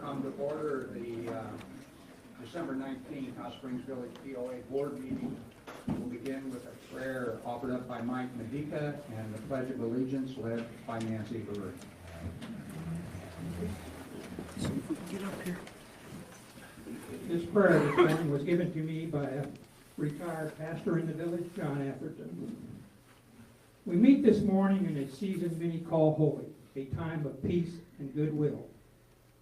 come to order the December 19th Hot Springs Village POA Board meeting. We'll begin with a prayer offered up by Mike Medica and the Pledge of Allegiance led by Nancy Barrett. So if we can get up here. This prayer this morning was given to me by a retired pastor in the village, John Atherton. We meet this morning in a season many call holy, a time of peace and goodwill.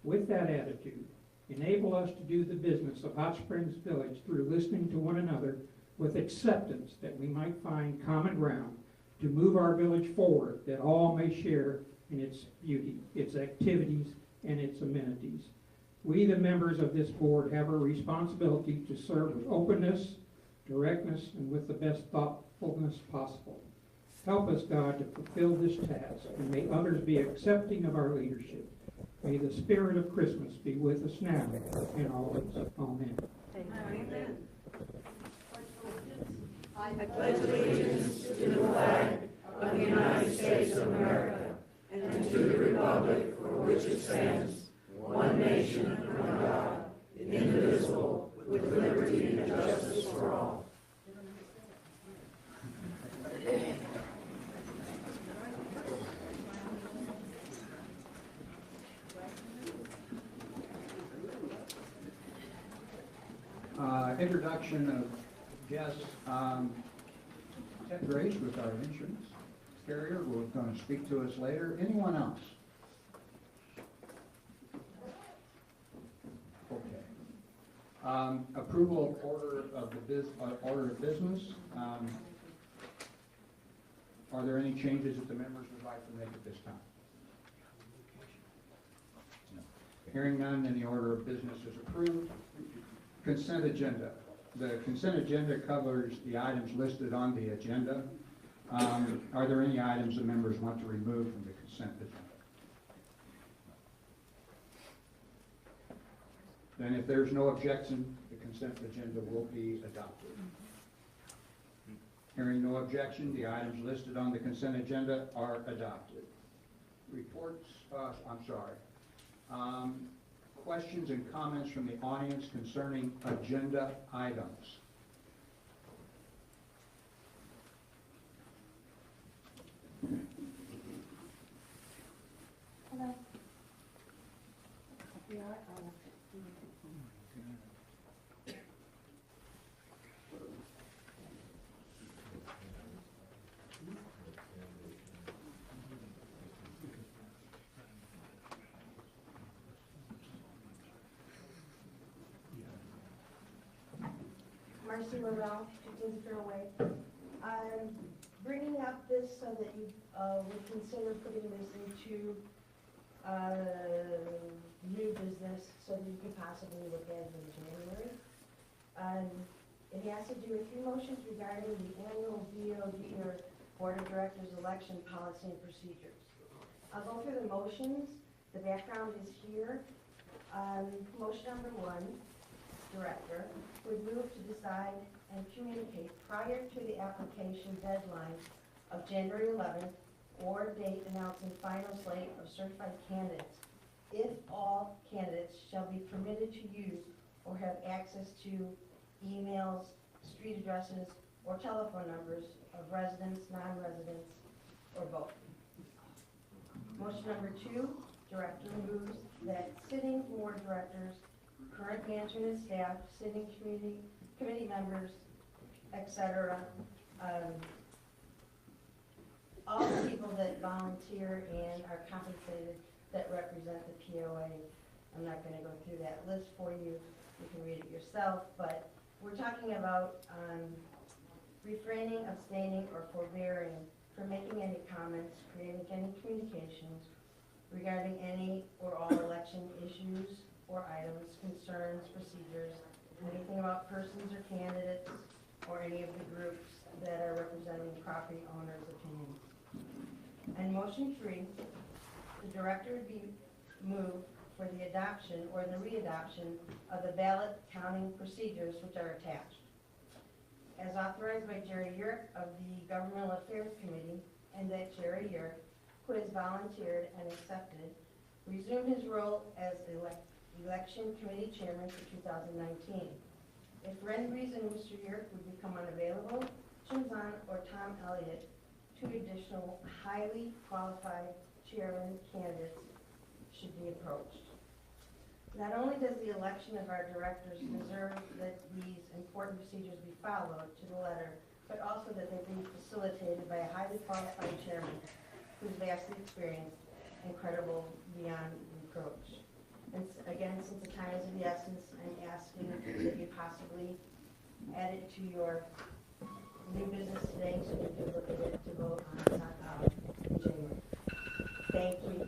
With that attitude, enable us to do the business of Hot Springs Village through listening to one another with acceptance that we might find common ground to move our village forward, that all may share in its beauty, its activities, and its amenities. We, the members of this board, have a responsibility to serve with openness, directness, and with the best thoughtfulness possible. Help us, God, to fulfill this task, and may others be accepting of our leadership. May the spirit of Christmas be with us now and always. Amen. Amen. I pledge allegiance to the flag of the United States of America and to the republic for which it stands, one nation under God, indivisible, with liberty and justice for all. Introduction of guests. Ted Grace with our insurance carrier will going to speak to us later. Anyone else? Okay. Approval of order of business. Are there any changes that the members would like to make at this time? No. Hearing none, then the order of business is approved. Consent agenda. The consent agenda covers the items listed on the agenda. Are there any items the members want to remove from the consent agenda? Then if there's no objection, the consent agenda will be adopted. Hearing no objection, the items listed on the consent agenda are adopted. Reports, questions and comments from the audience concerning agenda items. Hello. We are Marcy Morrell, 15 Fairway. I'm bringing up this so that you would consider putting this into new business so that you could possibly look at it in January. It has to do with 3 motions regarding the annual BOD or Board of Directors election policy and procedures. I'll go through the motions. The background is here. Motion number 1. Director would move to decide and communicate prior to the application deadline of January 11th or date announcing final slate of certified candidates if all candidates shall be permitted to use or have access to emails, street addresses, or telephone numbers of residents, non-residents, or both. Motion number 2, Director moves that sitting board directors, current management and staff, sitting committee members, etc., all the people that volunteer and are compensated that represent the POA. I'm not going to go through that list for you. You can read it yourself, but we're talking about refraining, abstaining, or forbearing from making any comments, creating any communications regarding any or all election issues or items, concerns, procedures, anything about persons or candidates, or any of the groups that are representing property owners' opinions. And motion 3, the director would be moved for the adoption or the readoption of the ballot counting procedures which are attached. As authorized by Jerry Yerk of the Governmental Affairs Committee, and that Jerry Yerk, who has volunteered and accepted, resume his role as Election Committee Chairman for 2019. If for any reason Mr. Yerk would become unavailable, Jim Zahn or Tom Elliott, two additional highly qualified chairman candidates, should be approached. Not only does the election of our directors deserve that these important procedures be followed to the letter, but also that they be facilitated by a highly qualified chairman who's vastly experienced and credible beyond reproach. And again, since the time is of the essence, I'm asking that you possibly add it to your new business today so we can look at it to vote on it in January. Thank you.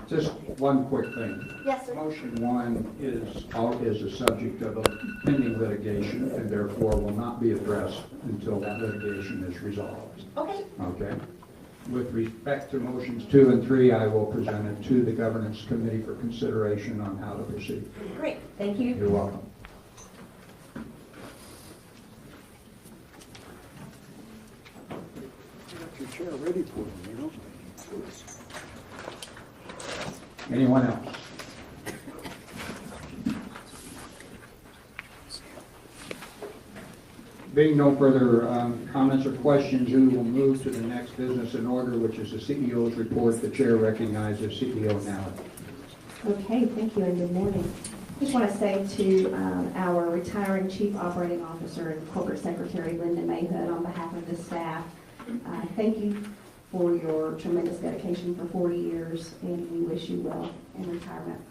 Just one quick thing. Yes, sir. Motion 1 is a subject of a pending litigation and therefore will not be addressed until that litigation is resolved. Okay. Okay? With respect to motions 2 and 3, I will present it to the governance committee for consideration on how to proceed. Great. Thank you. You're welcome. You got your chair ready for them, you know? Anyone else? Being no further comments or questions, we will move to the next business in order, which is the CEO's report. The chair recognizes CEO now. Okay, thank you and good morning. Just want to say to our retiring Chief Operating Officer and Corporate Secretary, Linda Mayhood, on behalf of the staff, thank you for your tremendous dedication for 40 years, and we wish you well in retirement.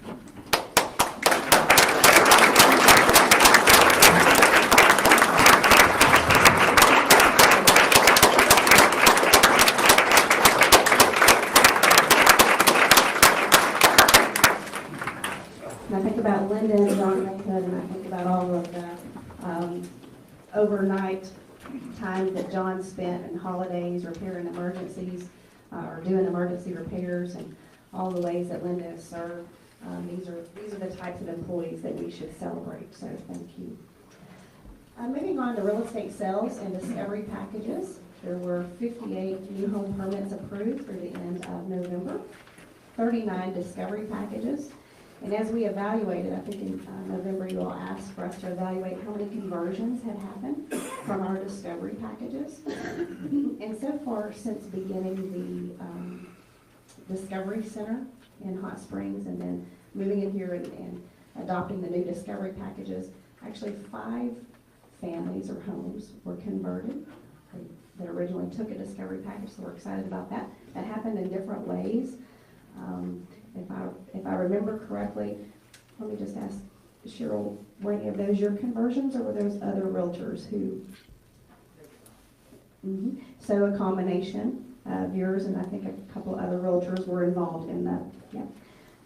And I think about Linda and John Mayhood, and I think about all of the overnight time that John spent in holidays repairing emergencies or doing emergency repairs, and all the ways that Linda has served. These are the types of employees that we should celebrate, so thank you. Moving on to real estate sales and discovery packages. There were 58 new home permits approved through the end of November, 39 discovery packages. And as we evaluated, I think in November you all asked for us to evaluate how many conversions had happened from our discovery packages. And so far, since beginning the Discovery Center in Hot Springs and then moving in here and adopting the new discovery packages, actually 5 families or homes were converted that originally took a discovery package, so we're excited about that. That happened in different ways. If I remember correctly, let me just ask Cheryl, were any of those your conversions or were those other realtors who? So a combination of yours and I think a couple other realtors were involved in that. Yeah.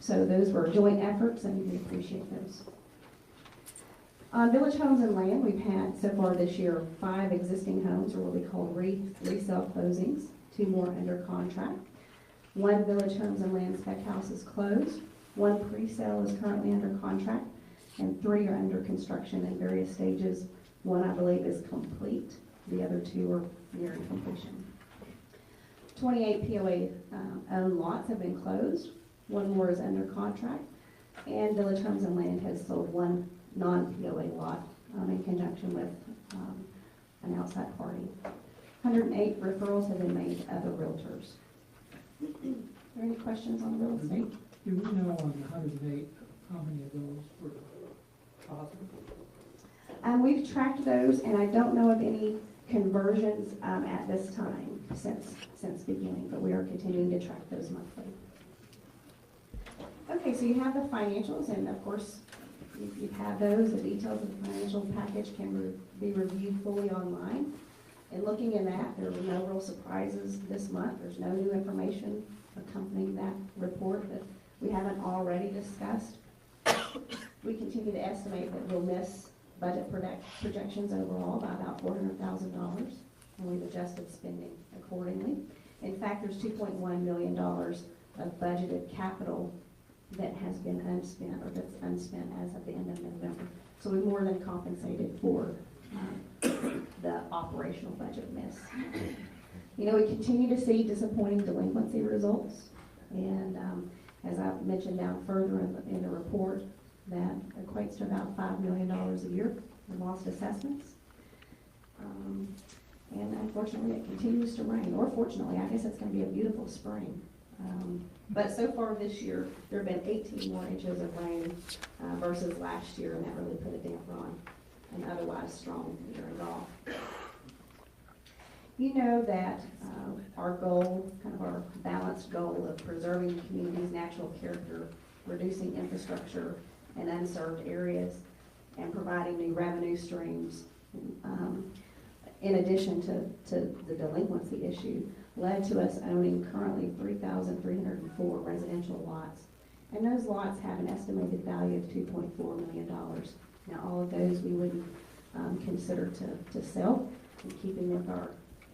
So those were joint efforts and we appreciate those. On Village Homes and Land, we've had so far this year 5 existing homes, or what we call resale closings, 2 more under contract. 1 Village Homes and Land spec house is closed, 1 pre-sale is currently under contract, and 3 are under construction in various stages. 1, I believe, is complete. The other 2 are nearing completion. 28 POA owned lots have been closed. 1 more is under contract, and Village Homes and Land has sold 1 non-POA lot in conjunction with an outside party. 108 referrals have been made to other realtors. Are there any questions on real estate? Do we know on the 108, how many of those were positive? We've tracked those, and I don't know of any conversions at this time since beginning, but we are continuing to track those monthly. Okay, so you have the financials, and of course, you have those. The details of the financial package can be reviewed fully online. And looking in that, there were no real surprises this month. There's no new information accompanying that report that we haven't already discussed. We continue to estimate that we'll miss budget projections overall by about $400,000, and we've adjusted spending accordingly. In fact, there's $2.1 million of budgeted capital that has been unspent, or that's unspent as of the end of November. So we more than compensated for the operational budget miss. You know, we continue to see disappointing delinquency results, and as I mentioned down further in the report, that equates to about $5 million a year in lost assessments. And unfortunately, it continues to rain, or fortunately, I guess it's going to be a beautiful spring. But so far this year, there have been 18 more inches of rain versus last year, and that really put a damper on an otherwise strong year and golf. You know that our goal, kind of our balanced goal of preserving the community's natural character, reducing infrastructure and unserved areas, and providing new revenue streams, in addition to the delinquency issue, led to us owning currently 3,304 residential lots. And those lots have an estimated value of $2.4 million. Now, all of those we would consider to sell, in keeping with our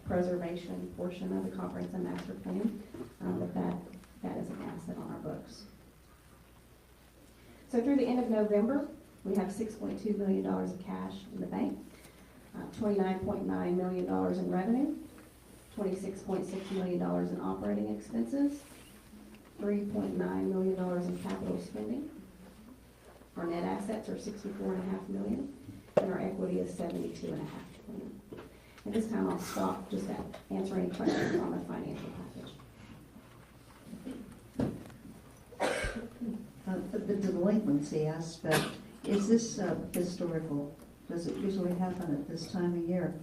preservation portion of the comprehensive master plan, but that is an asset on our books. So through the end of November, we have $6.2 million of cash in the bank, $29.9 million in revenue, $26.6 million in operating expenses, $3.9 million in capital spending. Our net assets are $64.5 million, and our equity is $72.5 million. At this time, I'll stop just to answer any questions on the financial package. The delinquency aspect, is this historical? Does it usually happen at this time of year?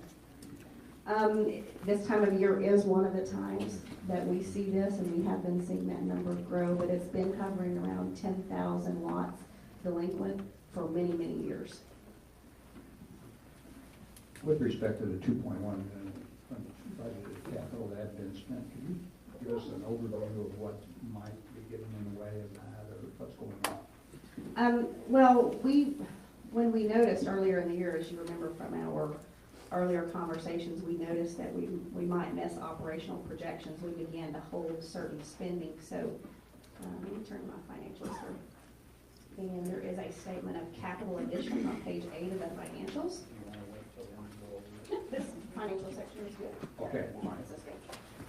This time of year is one of the times that we see this, and we have been seeing that number grow, but it's been hovering around 10,000 lots delinquent for many, many years. With respect to the 2.1 million budgeted capital that had been spent, can you give us an overview of what might be getting in the way of that, or what's going on? Well, when we noticed earlier in the year, as you remember from our earlier conversations, we noticed that we might miss operational projections. We began to hold certain spending. So let me turn to my financials here. And there is a statement of capital addition on page 8 of the financials. This financial section is good. Okay, Yeah, fine. this is good.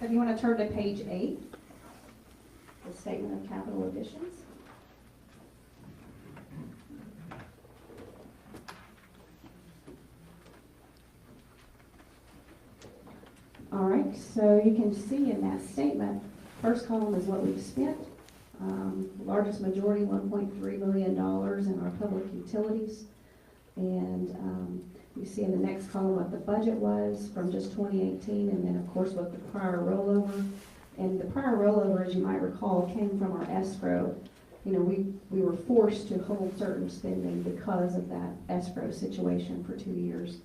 So if you want to turn to page 8, the statement of capital additions. All right, so you can see in that statement, first column is what we've spent. Largest majority, $1.3 million in our public utilities. And you see in the next column what the budget was from just 2018, and then of course what the prior rollover. And the prior rollover, as you might recall, came from our escrow. You know, we were forced to hold certain spending because of that escrow situation for 2 years.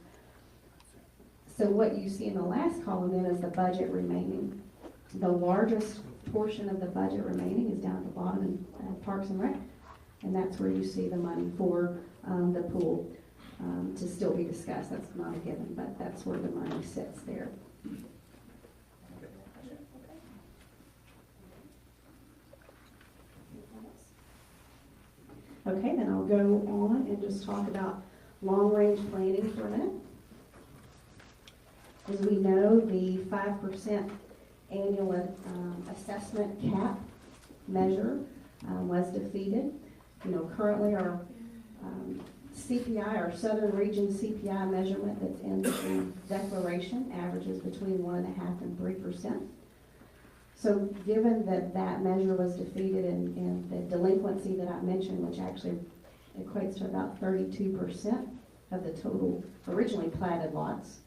So what you see in the last column then is the budget remaining. The largest portion of the budget remaining is down at the bottom in Parks and Rec, and that's where you see the money for the pool to still be discussed. That's not a given, but that's where the money sits there. Okay, then I'll go on and just talk about long-range planning for a minute. As we know, the 5% annual assessment cap measure was defeated. You know, currently our CPI, our Southern Region CPI measurement that's in the declaration averages between 1.5% and 3%. So given that that measure was defeated and the delinquency that I mentioned, which actually equates to about 32% of the total originally platted lots,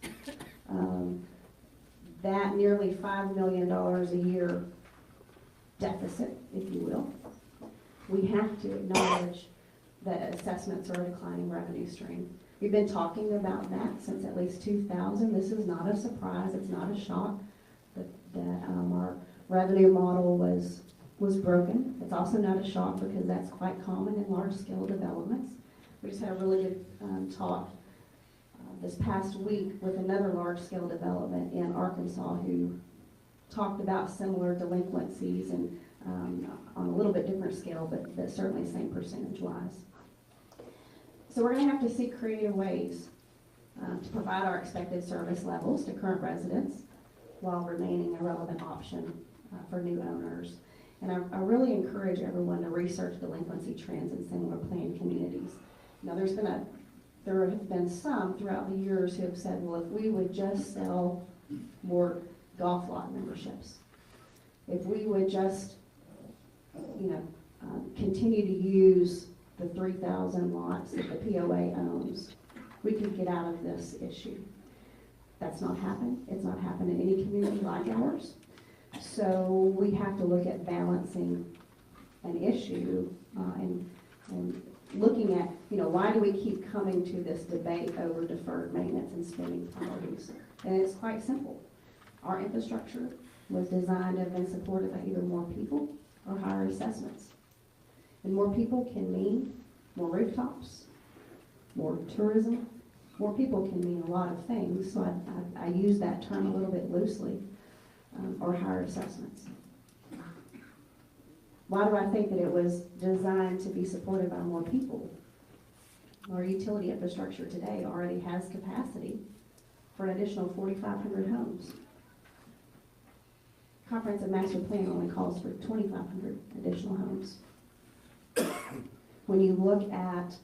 that nearly $5 million a year deficit, if you will, we have to acknowledge that assessments are a declining revenue stream. We've been talking about that since at least 2000. This is not a surprise. It's not a shock that our revenue model was broken. It's also not a shock because that's quite common in large-scale developments. We just had a really good talk this past week with another large-scale development in Arkansas who talked about similar delinquencies and on a little bit different scale, but certainly same percentage-wise. So we're going to have to seek creative ways to provide our expected service levels to current residents while remaining a relevant option for new owners. And I really encourage everyone to research delinquency trends in similar planned communities. Now, there have been some throughout the years who have said, well, if we would just sell more golf lot memberships, if we would just, continue to use the 3,000 lots that the POA owns, we could get out of this issue. That's not happened. It's not happened in any community like ours. So we have to look at balancing an issue and looking at, why do we keep coming to this debate over deferred maintenance and spending priorities? And it's quite simple. Our infrastructure was designed to have been supported by either more people or higher assessments. And more people can mean more rooftops, more tourism. More people can mean a lot of things, so I use that term a little bit loosely, or higher assessments. Why do I think that it was designed to be supported by more people? Our utility infrastructure today already has capacity for an additional 4,500 homes. Comprehensive Master Plan only calls for 2,500 additional homes. When you look at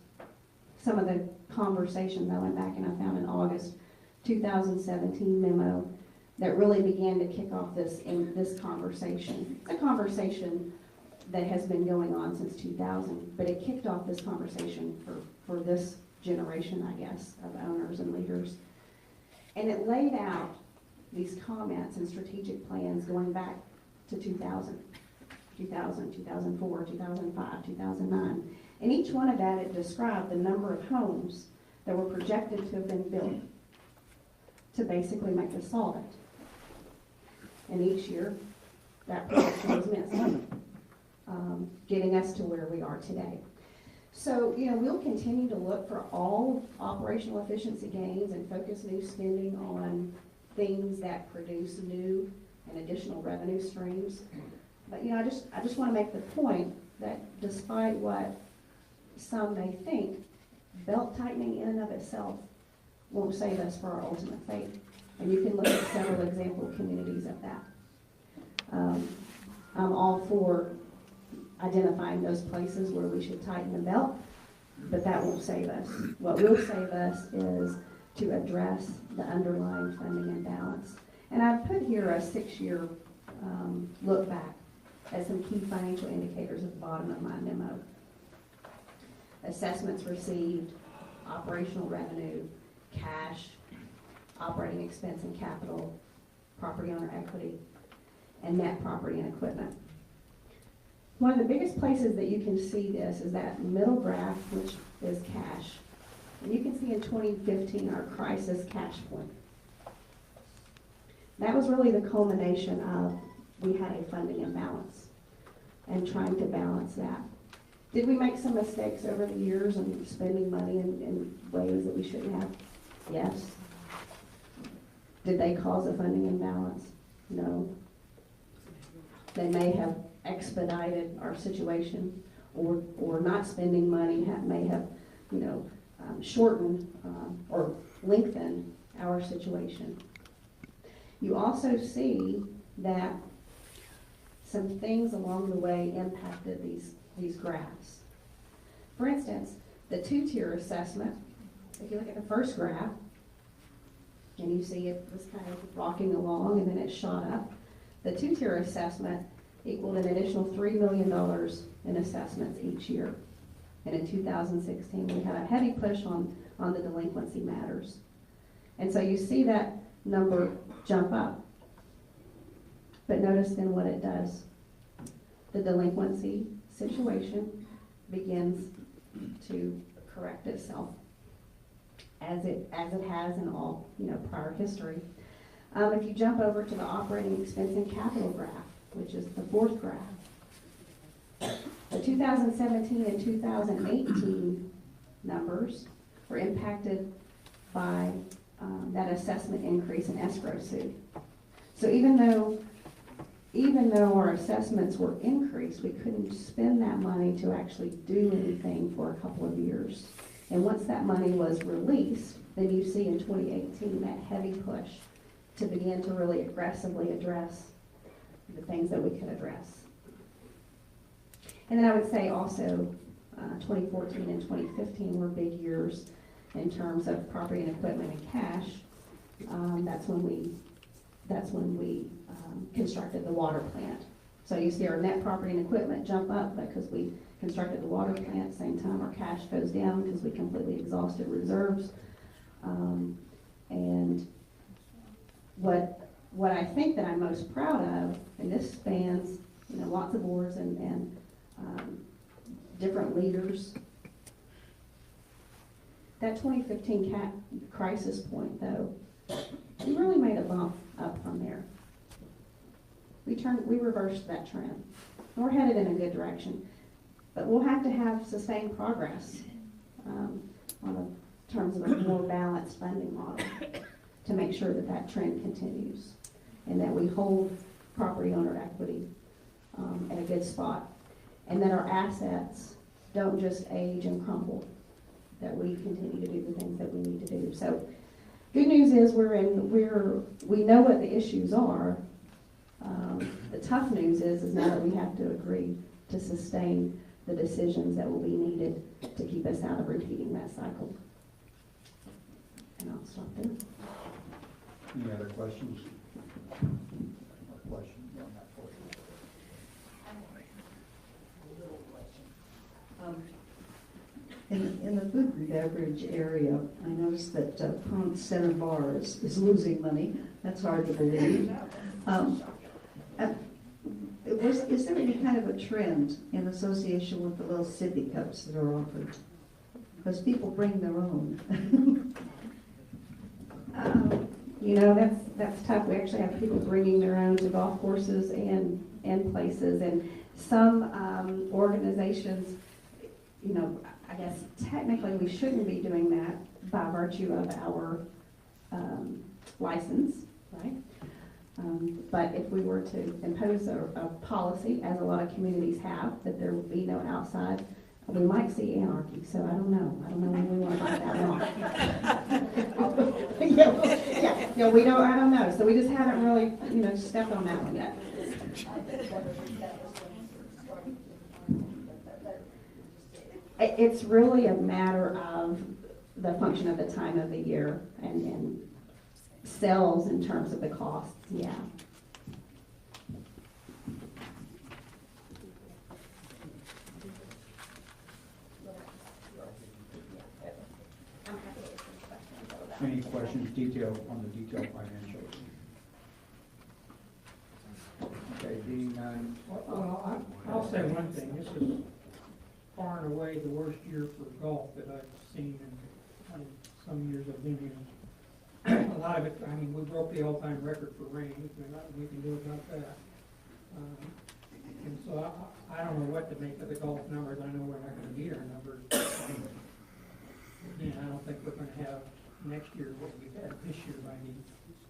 some of the conversations, I went back and I found an August 2017 memo that really began to kick off this conversation. It's a conversation that has been going on since 2000, but it kicked off this conversation for this generation, I guess, of owners and leaders. And it laid out these comments and strategic plans going back to 2000, 2004, 2005, 2009. And each one of that, it described the number of homes that were projected to have been built to basically make us solvent. And each year, that projection was missed, getting us to where we are today. So, we'll continue to look for all operational efficiency gains and focus new spending on things that produce new and additional revenue streams. But, I just want to make the point that despite what some may think, belt tightening in and of itself won't save us for our ultimate fate. And you can look at several example communities of that. I'm all for identifying those places where we should tighten the belt, but that won't save us. What will save us is to address the underlying funding imbalance. And I've put here a 6-year look back at some key financial indicators at the bottom of my memo. Assessments received, operational revenue, cash, operating expense and capital, property owner equity, and net property and equipment. One of the biggest places that you can see this is that middle graph, which is cash. And you can see in 2015 our crisis cash point. That was really the culmination of we had a funding imbalance and trying to balance that. Did we make some mistakes over the years and spending money in ways that we shouldn't have? Yes. Did they cause a funding imbalance? No. They may have expedited our situation, or not spending money may have, shortened or lengthened our situation. You also see that some things along the way impacted these graphs. For instance, the 2-tier assessment, if you look at the first graph, and you see it was kind of rocking along and then it shot up, the 2-tier assessment equaled an additional $3 million in assessments each year. And in 2016, we had a heavy push on the delinquency matters. And so you see that number jump up. But notice then what it does. The delinquency situation begins to correct itself as it has in all prior history. If you jump over to the operating expense and capital graph, which is the 4th graph, the 2017 and 2018 numbers were impacted by that assessment increase in escrow suit. So even though our assessments were increased, we couldn't spend that money to actually do anything for a couple of years. And once that money was released, then you see in 2018 that heavy push to begin to really aggressively address the things that we could address. And then I would say also, 2014 and 2015 were big years in terms of property and equipment and cash. That's when we constructed the water plant. So you see our net property and equipment jump up because we constructed the water plant. Same time, our cash goes down because we completely exhausted reserves. And what I think that I'm most proud of, and this spans, lots of boards and different leaders. That 2015 crisis point, though, we really made a bump up from there. We reversed that trend. And we're headed in a good direction. But we'll have to have sustained progress on terms of a more balanced funding model to make sure that that trend continues and that we hold property owner equity at a good spot, and that our assets don't just age and crumble, that we continue to do the things that we need to do. So good news is we know what the issues are. The tough news is now that we have to agree to sustain the decisions that will be needed to keep us out of repeating that cycle. And I'll stop there. Any other questions? Or questions on that portion? In the food and beverage area, I noticed that Ponce Center Bars is losing money. That's hard to believe. Is there any kind of a trend in association with the little sippy cups that are offered? Because people bring their own. That's tough. We actually have people bringing their own to golf courses and places, and some organizations, I guess technically we shouldn't be doing that by virtue of our license, right? But if we were to impose a policy, as a lot of communities have, that there would be no outside, we might see anarchy. So I don't know. I don't know when we want to find that wrong. We don't. I don't know. So we just haven't really, stepped on that one yet. It's really a matter of the function of the time of the year and sales in terms of the costs, yeah. Any questions on the detailed financials? Okay, being none. Well, I'll say one thing. This is far and away the worst year for golf that I've seen in some years I've been here. A lot of it, we broke the all-time record for rain. There's nothing we can do about that. And so I don't know what to make of the golf numbers. I know we're not going to meet our numbers. Again, I don't think we're going to have next year what we've had this year by any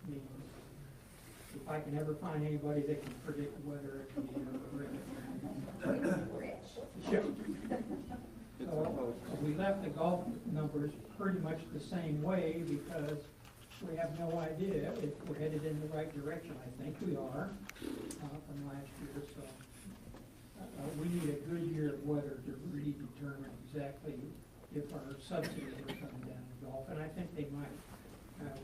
means. If I can ever find anybody that can predict the weather, it can be rich. Sure. So we left the golf numbers pretty much the same way because we have no idea if we're headed in the right direction. I think we are from last year. So we need a good year of weather to really determine exactly if our subsidies are coming down to golf, and I think they might.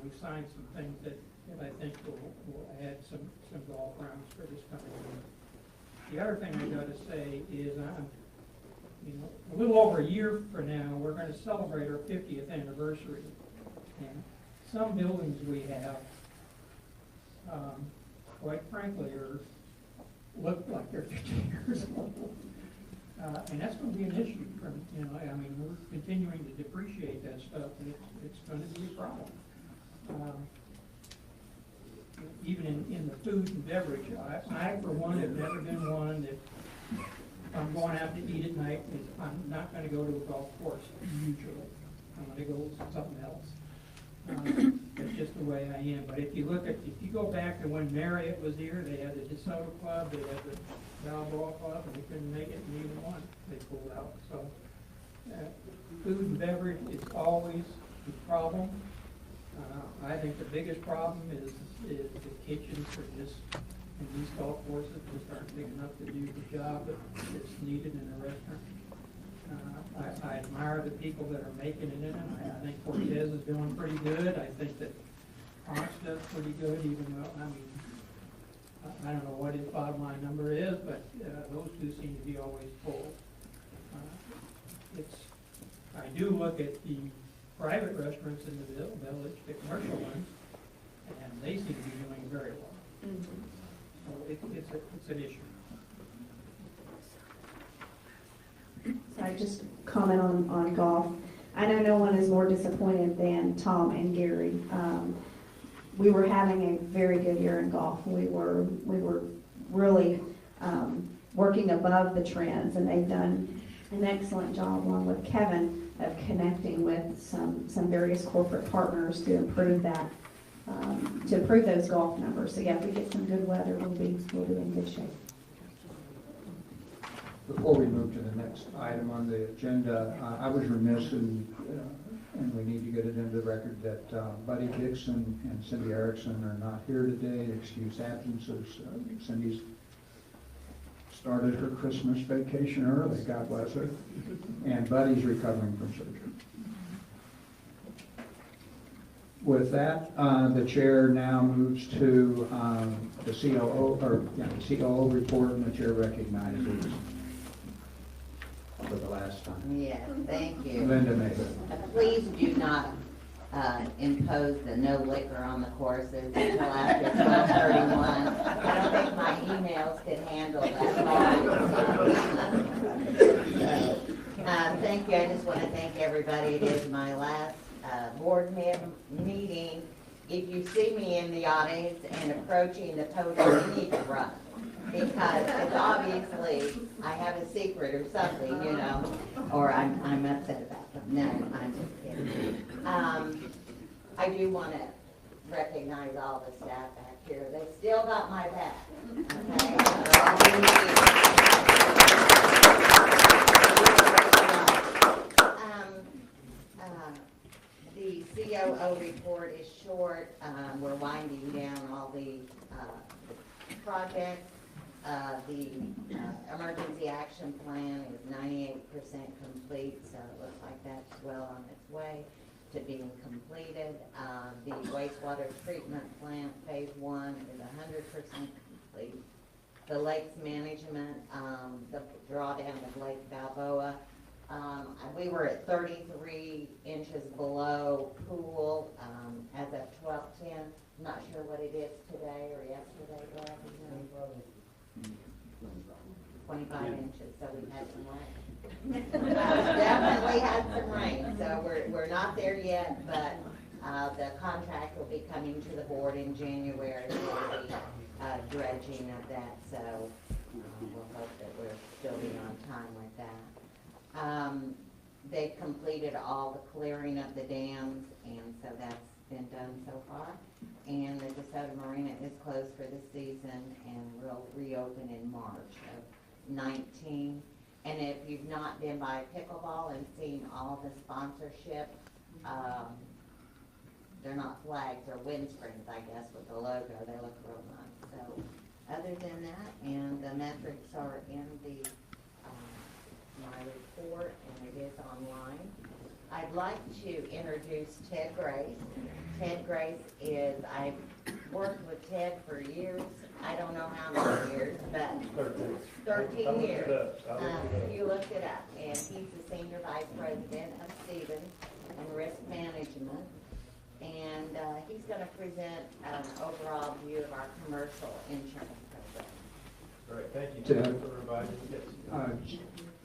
We've signed some things that I think will add some golf rounds for this coming year. The other thing I got to say is, a little over a year from now, we're going to celebrate our 50th anniversary, and some buildings we have, quite frankly, look like they're 50 years old. And that's going to be an issue. We're continuing to depreciate that stuff, and it's going to be a problem. Even in the food and beverage, I for one have never been one that if I'm going out to eat at night, I'm not going to go to a golf course usually. I'm going to go to something else. That's just the way I am. But if you go back to when Marriott was here, they had the DeSoto Club, they had the Balboa Club, and they couldn't make it in either one. They pulled out. So food and beverage is always a problem. I think the biggest problem is the kitchens are just and these golf courses just aren't big enough to do the job that's needed in a restaurant. I admire the people that are making it in them. I think Cortez is doing pretty good. I think that Ponce does pretty good, even though, I mean, I don't know what his bottom line number is, but those two seem to be always full. I do look at the private restaurants in the village, the commercial ones, and they seem to be doing very well. So it's an issue. So I just comment on golf. I know no one is more disappointed than Tom and Gary. We were having a very good year in golf. We were really working above the trends, and they've done an excellent job, along with Kevin, of connecting with some various corporate partners to improve that, to improve those golf numbers. So yeah, if we get some good weather, we'll be in good shape. Before we move to the next item on the agenda, I was remiss and we need to get it into the record that Buddy Dixon and Cindy Erickson are not here today, excuse absences. Cindy's started her Christmas vacation early, God bless her, and Buddy's recovering from surgery. With that, the chair now moves to the COO report, and the chair recognizes for the last time. Yes, thank you. Linda Mather. Please do not impose the no liquor on the courses until after 12:31. I don't think my emails can handle that. Thank you. I just want to thank everybody. It is my last board meeting. If you see me in the audience and approaching the podium, you need to run. Because it's obviously I have a secret or something, you know, or I'm upset about them. No, I'm just kidding. I do want to recognize all the staff back here. They still got my back. Okay? The COO report is short. We're winding down all the projects. The emergency action plan is 98% complete, so it looks like that's well on its way to being completed. The wastewater treatment plant, phase 1, is 100% complete. The lakes management, the drawdown of Lake Balboa, we were at 33 inches below pool as of 12/10. I'm not sure what it is today or yesterday, Brad, you know? 25 inches, so we had some rain. Definitely had some rain, so we're not there yet, but the contract will be coming to the board in January for the dredging of that, so we'll hope that we'll still be on time with that. They've completed all the clearing of the dams, and so that's been done so far. And the DeSoto Marina is closed for the season and will reopen in March of 19. And if you've not been by pickleball and seen all the sponsorship, they're not flags, they're windscreens, I guess, with the logo. They look real nice. So other than that, and the metrics are in the my report, and it is online. I'd like to introduce Ted Grace. Ted Grace is, I've worked with Ted for years. I don't know how many years, but 13 years. You looked it up. And he's the Senior Vice President of Stevens and Risk Management. And he's going to present an overall view of our commercial insurance program. Great, thank you, Ted, for inviting us.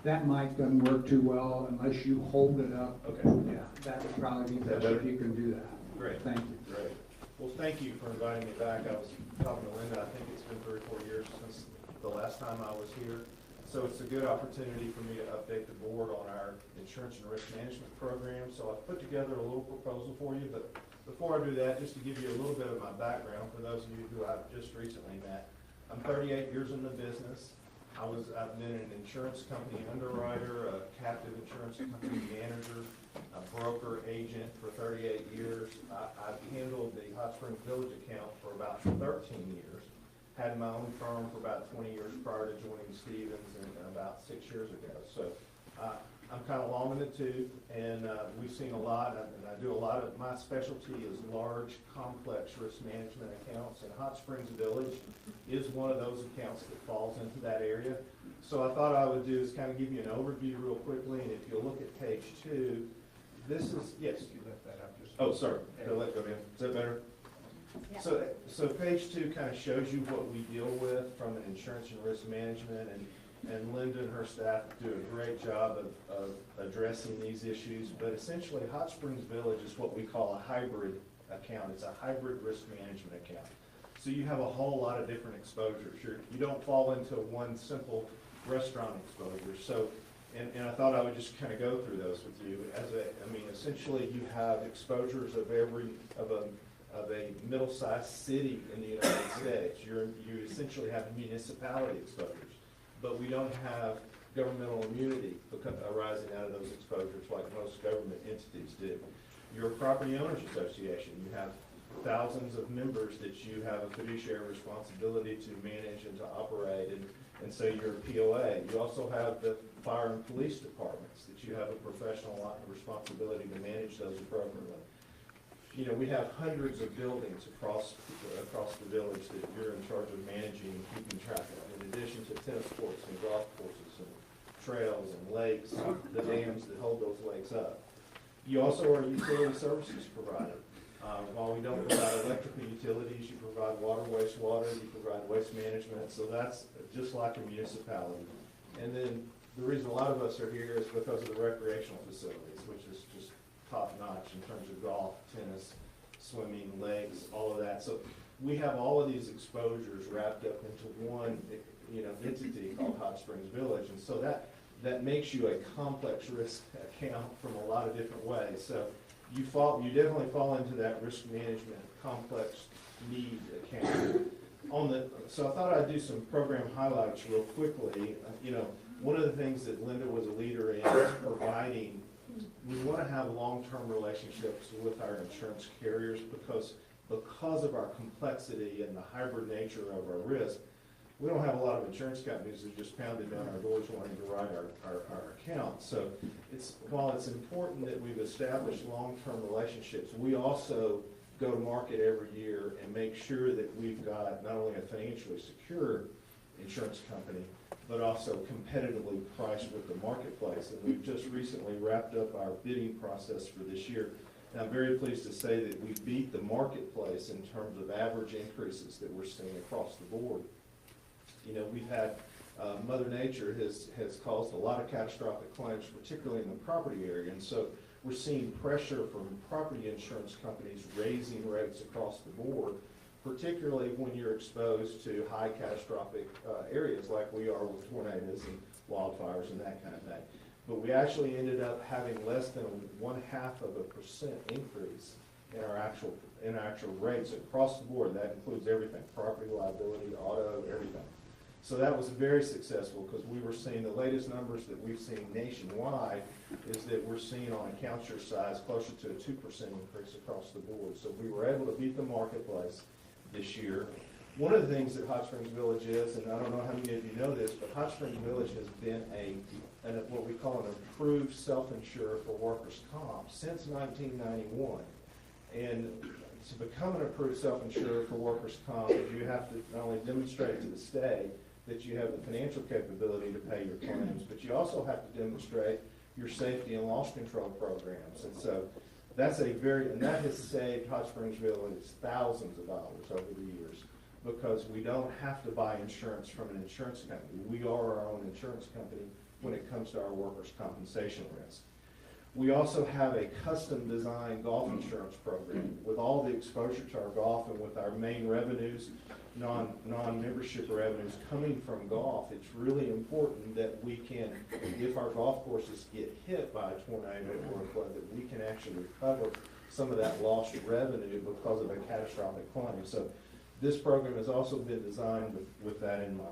That mic doesn't work too well unless you hold it up. Okay. Yeah, that would probably be better if you can do that. Great. Thank you. Great. Well, thank you for inviting me back. I was talking to Linda, I think it's been 3 or 4 years since the last time I was here. So it's a good opportunity for me to update the board on our insurance and risk management program. So I've put together a little proposal for you, but before I do that, just to give you a little bit of my background for those of you who I've just recently met. I'm 38 years in the business. I've been an insurance company underwriter, a captive insurance company manager, a broker agent for 38 years. I've handled the Hot Springs Village account for about 13 years. Had my own firm for about 20 years prior to joining Stevens and about 6 years ago. So I'm kind of long in the tooth, and we've seen a lot, and I do a lot of, my specialty is large, complex risk management accounts, and Hot Springs Village is one of those accounts that falls into that area. So I thought I would do is kind of give you an overview real quickly, and if you'll look at page 2, this is, yes. You lift that up just. Oh, sorry. Go let go in. Is that better? Yeah. So page 2 kind of shows you what we deal with from an insurance and risk management, and Linda and her staff do a great job of addressing these issues. But essentially, Hot Springs Village is what we call a hybrid account. It's a hybrid risk management account. So you have a whole lot of different exposures. You don't fall into one simple restaurant exposure. So, and I thought I would just kind of go through those with you. Essentially, you have exposures of a middle-sized city in the United States. You essentially have municipality exposures, but we don't have governmental immunity arising out of those exposures like most government entities do. You're a property owners association. You have thousands of members that you have a fiduciary responsibility to manage and to operate, and so you're a POA. You also have the fire and police departments that you have a professional responsibility to manage those appropriately. You know, we have hundreds of buildings across the village that you're in charge of managing and keeping track of, in addition to tennis courts and golf courses and trails and lakes, the dams that hold those lakes up. You also are a utility services provider. While we don't provide electrical utilities, you provide water, wastewater, you provide waste management, so that's just like a municipality. And then the reason a lot of us are here is because of the recreational facilities, which is just top notch in terms of golf, tennis, swimming, lakes, all of that. So we have all of these exposures wrapped up into one, entity called Hot Springs Village, and so that makes you a complex risk account from a lot of different ways. So you definitely fall into that risk management complex need account. So I thought I'd do some program highlights real quickly. One of the things that Linda was a leader in is providing. We want to have long-term relationships with our insurance carriers because of our complexity and the hybrid nature of our risk. We don't have a lot of insurance companies that just pounded down our doors wanting to write our accounts. So while it's important that we've established long-term relationships, we also go to market every year and make sure that we've got not only a financially secure insurance company, but also competitively priced with the marketplace. And we've just recently wrapped up our bidding process for this year. And I'm very pleased to say that we beat the marketplace in terms of average increases that we're seeing across the board. We've had, Mother Nature has caused a lot of catastrophic claims, particularly in the property area. And so we're seeing pressure from property insurance companies raising rates across the board, particularly when you're exposed to high catastrophic areas like we are with tornadoes and wildfires and that kind of thing. But we actually ended up having less than 0.5% increase in our actual rates across the board. That includes everything: property, liability, auto, everything. So that was very successful because we were seeing, the latest numbers that we've seen nationwide is that we're seeing on accounts your size closer to a 2% increase across the board. So we were able to beat the marketplace this year. One of the things that Hot Springs Village is, and I don't know how many of you know this, but Hot Springs Village has been what we call an approved self-insurer for workers' comp since 1991. And to become an approved self-insurer for workers' comp, you have to not only demonstrate to the state that you have the financial capability to pay your claims, but you also have to demonstrate your safety and loss control programs. And so that has saved Hot Springs Village thousands of dollars over the years because we don't have to buy insurance from an insurance company. We are our own insurance company when it comes to our workers' compensation risk. We also have a custom designed golf insurance program with all the exposure to our golf and with our main revenues, non-membership revenues coming from golf. It's really important that we can, if our golf courses get hit by a tornado or a flood, that we can actually recover some of that lost revenue because of a catastrophic claim. So this program has also been designed with that in mind.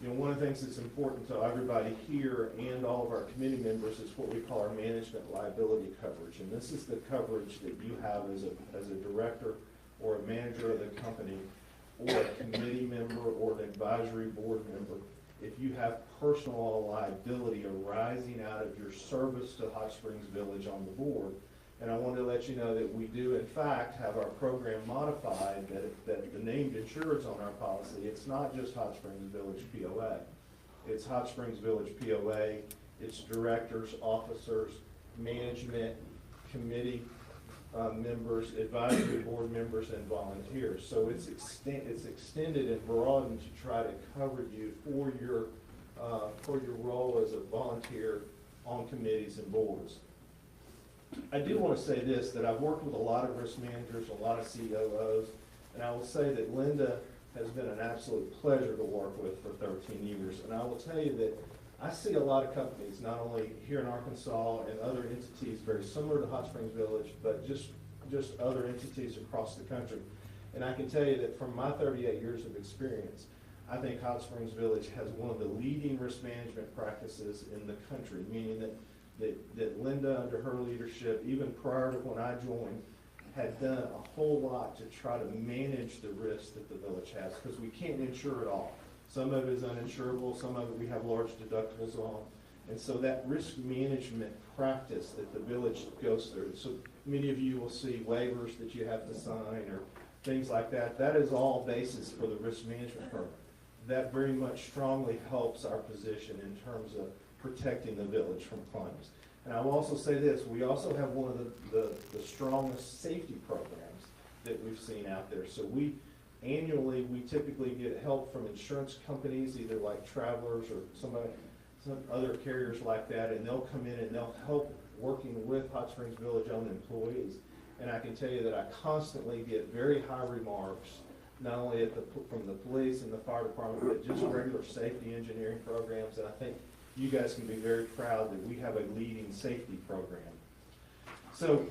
One of the things that's important to everybody here and all of our committee members is what we call our management liability coverage. And this is the coverage that you have as a director or a manager of the company or a committee member or an advisory board member, if you have personal liability arising out of your service to Hot Springs Village on the board. And I wanted to let you know that we do in fact have our program modified, that the named insureds on our policy, it's not just Hot Springs Village POA. It's Hot Springs Village POA, it's directors, officers, management, committee members, advisory board members, and volunteers. So it's extended and broadened to try to cover you for your role as a volunteer on committees and boards. I do want to say this, that I've worked with a lot of risk managers, a lot of COOs, and I will say that Linda has been an absolute pleasure to work with for 13 years. And I will tell you that I see a lot of companies, not only here in Arkansas and other entities very similar to Hot Springs Village, but just other entities across the country. And I can tell you that from my 38 years of experience, I think Hot Springs Village has one of the leading risk management practices in the country, meaning that Linda, under her leadership, even prior to when I joined, had done a whole lot to try to manage the risk that the village has, because we can't insure it all. Some of it is uninsurable, some of it we have large deductibles on. And so that risk management practice that the village goes through, so many of you will see waivers that you have to sign or things like that. That is all basis for the risk management program. That very much strongly helps our position in terms of protecting the village from claims. And I will also say this, we also have one of the strongest safety programs that we've seen out there. So annually, we typically get help from insurance companies, either like Travelers or some other carriers like that, and they'll come in and they'll help working with Hot Springs Village-owned employees. And I can tell you that I constantly get very high remarks, not only from the police and the fire department, but just regular safety engineering programs. And I think you guys can be very proud that we have a leading safety program. So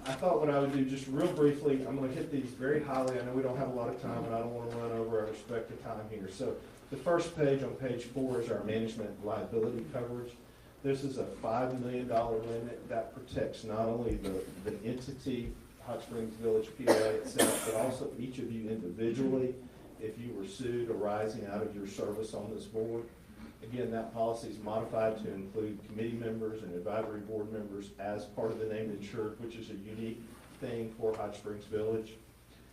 I thought what I would do just real briefly, I'm going to hit these very highly. I know we don't have a lot of time, and I don't want to run over our respective time here. So the first page on page 4 is our management liability coverage. This is a $5 million limit that protects not only the entity, Hot Springs Village POA itself, but also each of you individually if you were sued arising out of your service on this board. Again, that policy is modified to include committee members and advisory board members as part of the named insured, which is a unique thing for Hot Springs Village.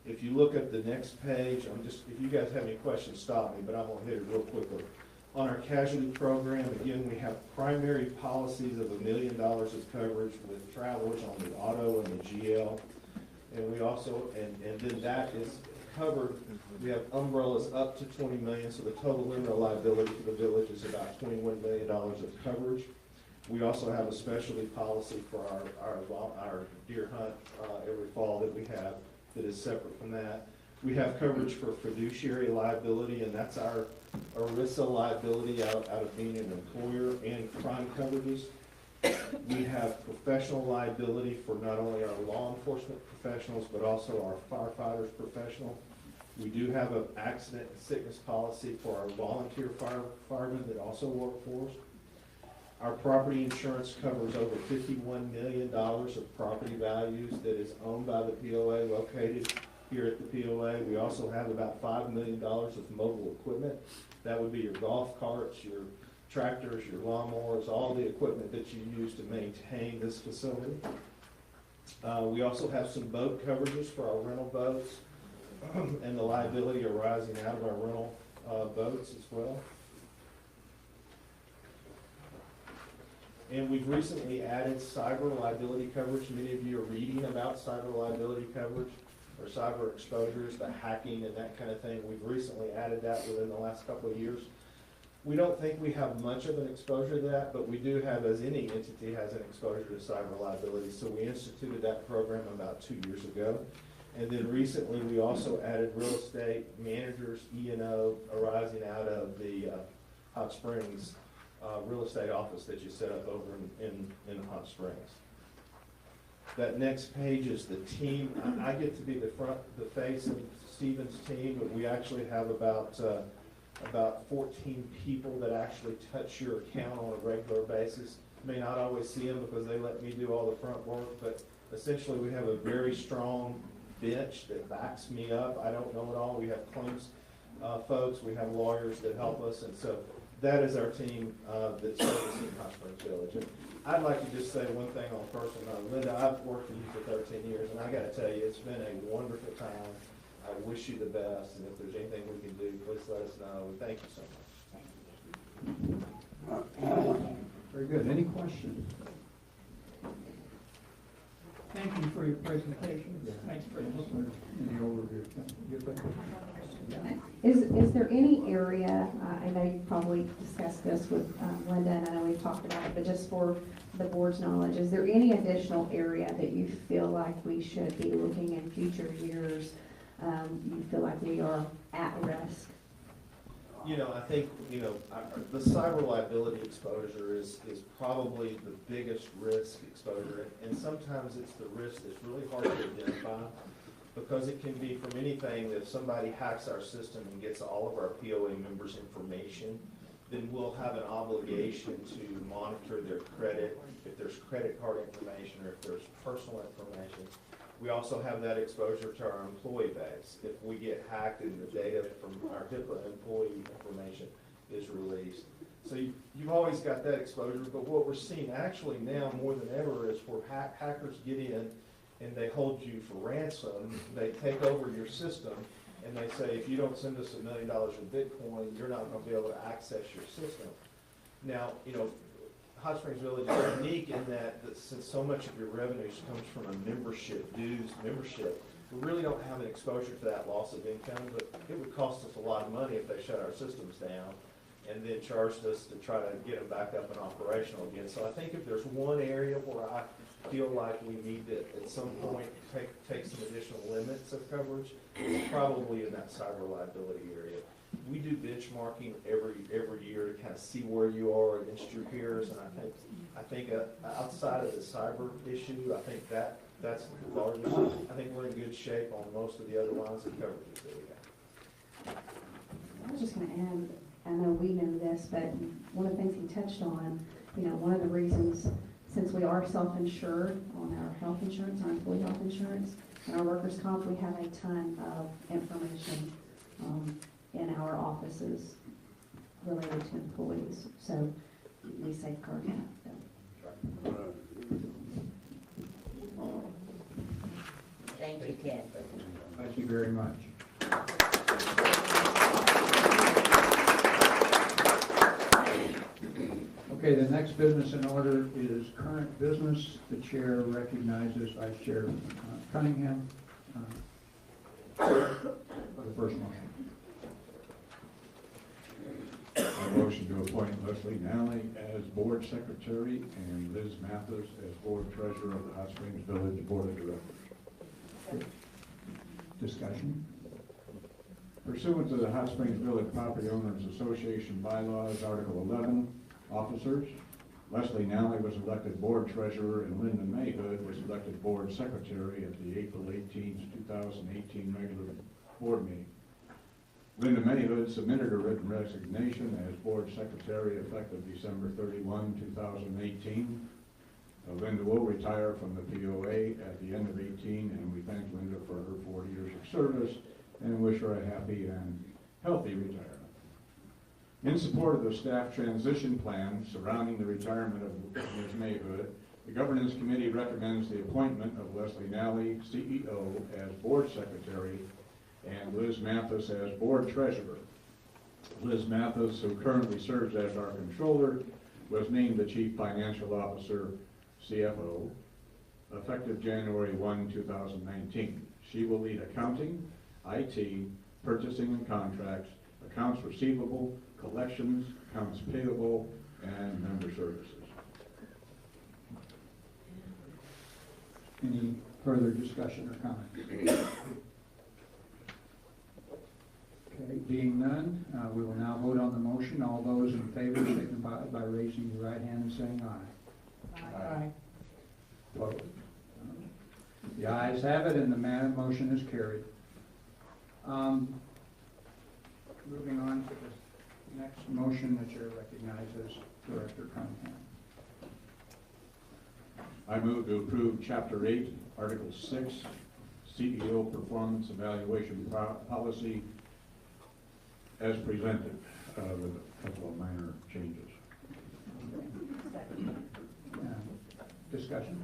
If you look at the next page, if you guys have any questions, stop me, but I'm going to hit it real quickly. On our casualty program, again, we have primary policies of $1 million of coverage with Travelers on the auto and the GL. And we also, and then that is covered, we have umbrellas up to $20 million, so the total limit of liability for the village is about $21 million of coverage. We also have a specialty policy for our deer hunt every fall that we have that is separate from that. We have coverage for fiduciary liability, and that's our ERISA liability out of being an employer, and crime coverages. We have professional liability for not only our law enforcement professionals, but also our firefighters professional. We do have an accident and sickness policy for our volunteer firemen that also work for us. Our property insurance covers over $51 million of property values that is owned by the POA, located here at the POA. We also have about $5 million of mobile equipment. That would be your golf carts, your tractors, your lawnmowers, all the equipment that you use to maintain this facility. We also have some boat coverages for our rental boats and the liability arising out of our rental boats as well. And we've recently added cyber liability coverage. Many of you are reading about cyber liability coverage or cyber exposures, the hacking and that kind of thing. We've recently added that within the last couple of years. We don't think we have much of an exposure to that, but we do have, as any entity has an exposure to cyber liability. So we instituted that program about 2 years ago. And then recently we also added real estate managers, E&O, arising out of the Hot Springs real estate office that you set up over in Hot Springs. That next page is the team. I get to be the face of Stephen's team, but we actually have about 14 people that actually touch your account on a regular basis. May not always see them because they let me do all the front work, but essentially we have a very strong bench that backs me up. I don't know it all. We have claims folks, we have lawyers that help us, and so that is our team that's servicing Hot Springs Village. And I'd like to just say one thing on a personal note. Linda, I've worked with you for 13 years, and I got to tell you, it's been a wonderful time. I wish you the best, and if there's anything we can do, please let us know. And thank you so much. Very good. Any questions? Thank you for your presentation. Thanks for listening. Any overview? Is there any area, I know you probably discussed this with Linda, and I know we've talked about it, but just for the board's knowledge, is there any additional area that you feel like we should be looking in future years? You feel like we are at risk? You know, I think, the cyber liability exposure is probably the biggest risk exposure. And sometimes it's the risk that's really hard to identify because it can be from anything. If somebody hacks our system and gets all of our POA members' information, then we'll have an obligation to monitor their credit, if there's credit card information or if there's personal information. We also have that exposure to our employee base. If we get hacked and the data from our HIPAA employee information is released. So you've always got that exposure, but what we're seeing actually now more than ever is where hackers get in and they hold you for ransom. They take over your system and they say, if you don't send us $1 million in Bitcoin, you're not going to be able to access your system. Now, Hot Springs Village is unique in that since so much of your revenues comes from a dues membership, we really don't have an exposure to that loss of income, but it would cost us a lot of money if they shut our systems down and then charged us to try to get them back up and operational again. So I think if there's one area where I feel like we need to, at some point, take some additional limits of coverage, it's probably in that cyber liability area. We do benchmarking every year to kind of see where you are against your peers, and I think outside of the cyber issue, I think that's the largest. I think we're in good shape on most of the other lines of coverages that we have. I was just going to add, I know we know this, but one of the things he touched on, one of the reasons, since we are self-insured on our health insurance, our employee health insurance, and our workers' comp, we have a ton of information in our offices related to employees. So we safeguard that. Thank you, Ted. Thank you very much. Okay, the next business in order is current business. The chair recognizes Vice Chair Cunningham for the first motion. I motion to appoint Leslie Nally as Board Secretary and Liz Mathis as Board Treasurer of the Hot Springs Village Board of Directors. Discussion. Pursuant to the Hot Springs Village Property Owners Association bylaws, Article 11, Officers, Leslie Nally was elected Board Treasurer and Linda Mayhood was elected Board Secretary at the April 18, 2018 regular board meeting. Linda Mayhood submitted her written resignation as Board Secretary effective December 31, 2018. Linda will retire from the POA at the end of 18, and we thank Linda for her 4 years of service and wish her a happy and healthy retirement. In support of the staff transition plan surrounding the retirement of Ms. Mayhood, the Governance Committee recommends the appointment of Leslie Nally, CEO, as Board Secretary and Liz Mathis as Board Treasurer. Liz Mathis, who currently serves as our Controller, was named the Chief Financial Officer, CFO, effective January 1, 2019. She will lead accounting, IT, purchasing and contracts, accounts receivable, collections, accounts payable, and member services. Any further discussion or comment? Okay, being none, we will now vote on the motion. All those in favor signify by raising your right hand and saying aye. Aye. Opposed? The ayes have it, and the motion is carried. Moving on to the next motion, the chair recognizes Director Cunningham. I move to approve Chapter 8, Article 6, CEO performance evaluation policy as presented, with a couple of minor changes. Discussion?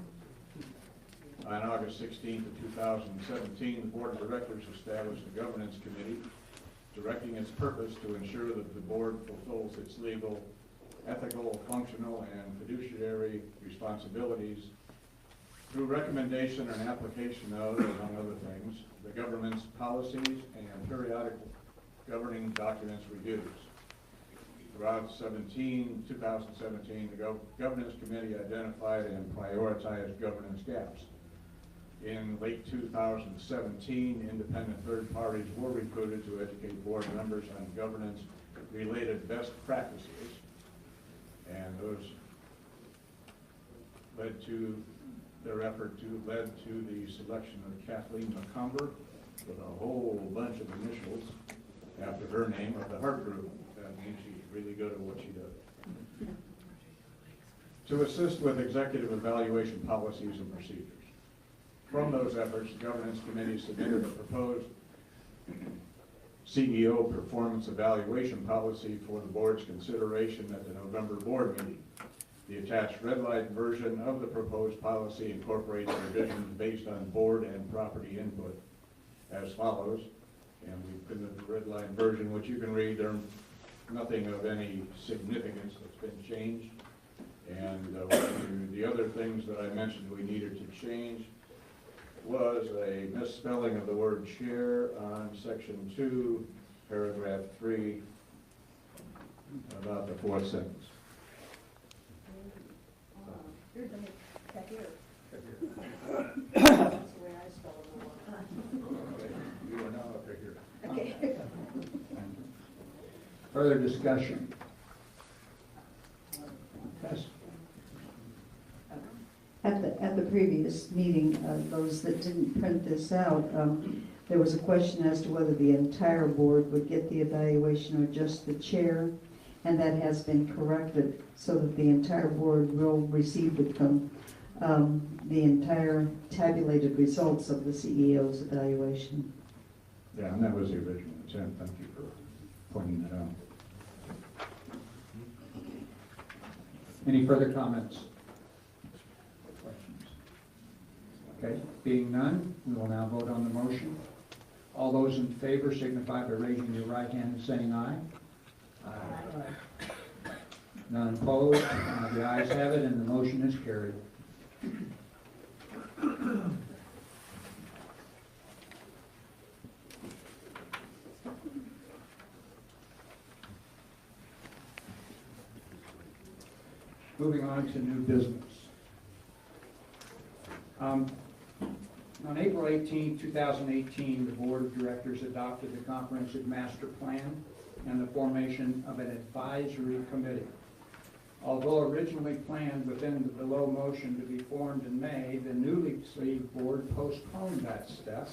On August 16th of 2017, the Board of Directors established a governance committee directing its purpose to ensure that the board fulfills its legal, ethical, functional, and fiduciary responsibilities through recommendation and application of, among other things, the government's policies and periodic governing documents reviews. Throughout 2017, the Governance Committee identified and prioritized governance gaps. In late 2017, independent third parties were recruited to educate board members on governance-related best practices, and those led to the selection of Kathleen McCumber with a whole bunch of initials after her name of the Heart Group. That means she's really good at what she does. To assist with executive evaluation policies and procedures. From those efforts, the Governance Committee submitted a proposed CEO performance evaluation policy for the board's consideration at the November board meeting. The attached red-line version of the proposed policy incorporates revisions based on board and property input as follows. And we've printed the red-line version, which you can read. There's nothing of any significance that's been changed. And the other things that I mentioned we needed to change was a misspelling of the word chair on section 2, paragraph 3, about the fourth sentence. Here's the back here. That's the way I spell it. You are now a figure. Okay. Further discussion? Yes. At the previous meeting, those that didn't print this out, there was a question as to whether the entire board would get the evaluation or just the chair, and that has been corrected so that the entire board will receive the entire tabulated results of the CEO's evaluation. Yeah, and that was the original intent. Thank you for pointing that out. Any further comments? Okay, being none, we will now vote on the motion. All those in favor signify by raising your right hand and saying aye. Aye. None opposed. The ayes have it, and the motion is carried. Moving on to new business. On April 18, 2018, the Board of Directors adopted the Comprehensive Master Plan and the formation of an advisory committee. Although originally planned within the below motion to be formed in May, the newly conceived board postponed that step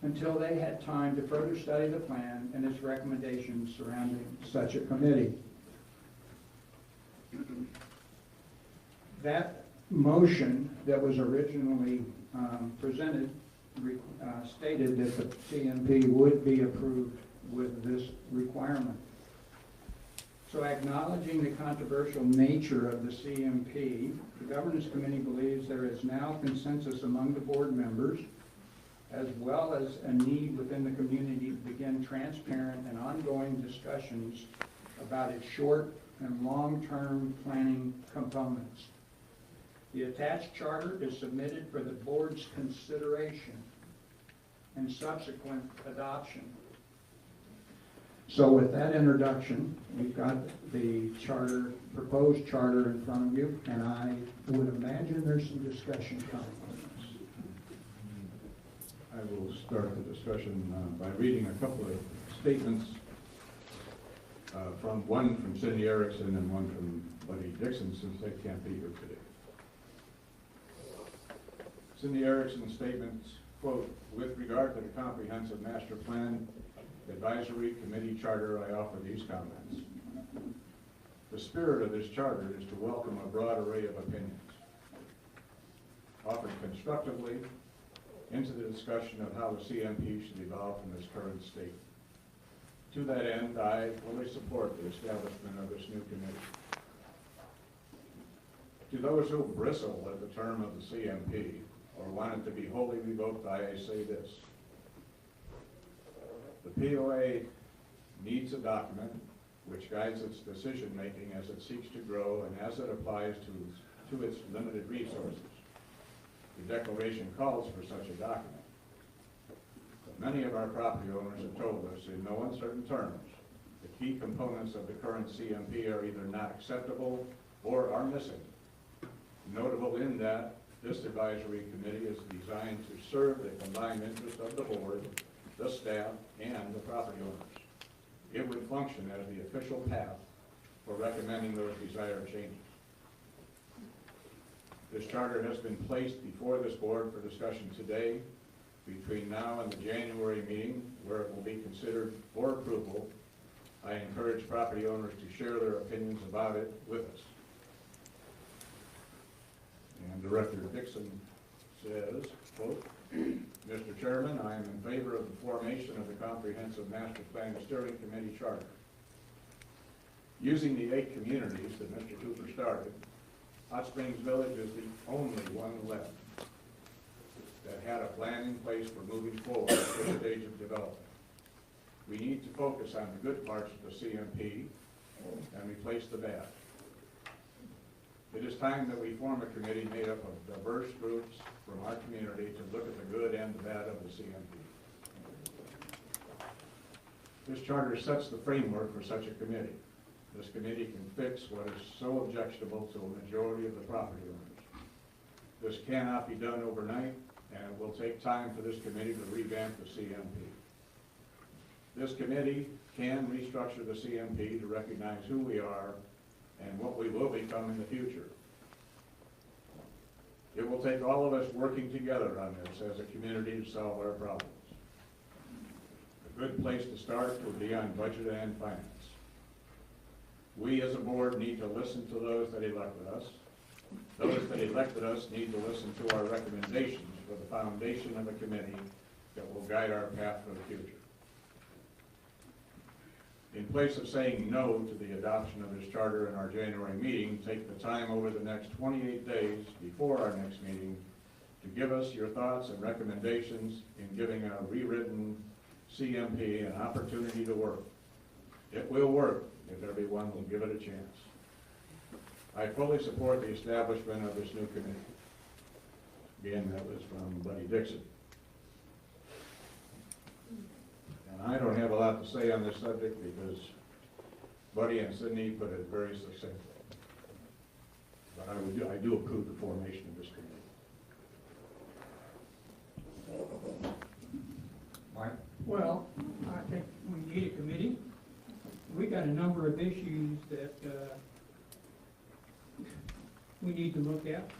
until they had time to further study the plan and its recommendations surrounding such a committee. That motion that was originally presented stated that the CMP would be approved with this requirement. So acknowledging the controversial nature of the CMP, the Governance Committee believes there is now consensus among the board members, as well as a need within the community to begin transparent and ongoing discussions about its short and long-term planning components. The attached charter is submitted for the board's consideration and subsequent adoption. So with that introduction, we've got the charter, proposed charter in front of you, and I would imagine there's some discussion coming on this. I will start the discussion by reading a couple of statements, one from Cindy Erickson and one from Buddy Dixon, since they can't be here today. Cindy Erickson's statements, quote, "With regard to the Comprehensive Master Plan Advisory Committee Charter, I offer these comments. The spirit of this charter is to welcome a broad array of opinions, offered constructively into the discussion of how the CMP should evolve from its current state. To that end, I fully support the establishment of this new committee. To those who bristle at the term of the CMP or want it to be wholly revoked, I say this. The POA needs a document which guides its decision-making as it seeks to grow and as it applies to its limited resources. The declaration calls for such a document. But many of our property owners have told us in no uncertain terms the key components of the current CMP are either not acceptable or are missing. Notable in that, this advisory committee is designed to serve the combined interest of the board, the staff, and the property owners. It would function as the official path for recommending those desired changes. This charter has been placed before this board for discussion today. Between now and the January meeting, where it will be considered for approval, I encourage property owners to share their opinions about it with us. And Director Dixon says, quote, Mr. Chairman, I am in favor of the formation of the Comprehensive Master Plan Steering Committee charter. Using the 8 communities that Mr. Cooper started, Hot Springs Village is the only one left that had a plan in place for moving forward at this stage of development. We need to focus on the good parts of the CMP and replace the bad. It is time that we form a committee made up of diverse groups from our community to look at the good and the bad of the CMP. This charter sets the framework for such a committee. This committee can fix what is so objectionable to a majority of the property owners. This cannot be done overnight, and it will take time for this committee to revamp the CMP. This committee can restructure the CMP to recognize who we are and what we will become in the future. It will take all of us working together on this as a community to solve our problems. A good place to start would be on budget and finance. We as a board need to listen to those that elected us. Those that elected us need to listen to our recommendations for the foundation of a committee that will guide our path for the future. In place of saying no to the adoption of this charter in our January meeting, take the time over the next 28 days before our next meeting to give us your thoughts and recommendations in giving a rewritten CMP an opportunity to work. It will work if everyone will give it a chance. I fully support the establishment of this new committee. Again, that was from Buddy Dixon. And I don't have a lot to say on this subject because Buddy and Sydney put it very succinctly. But I do approve the formation of this committee. Mike? Well, I think we need a committee. We got a number of issues that we need to look at.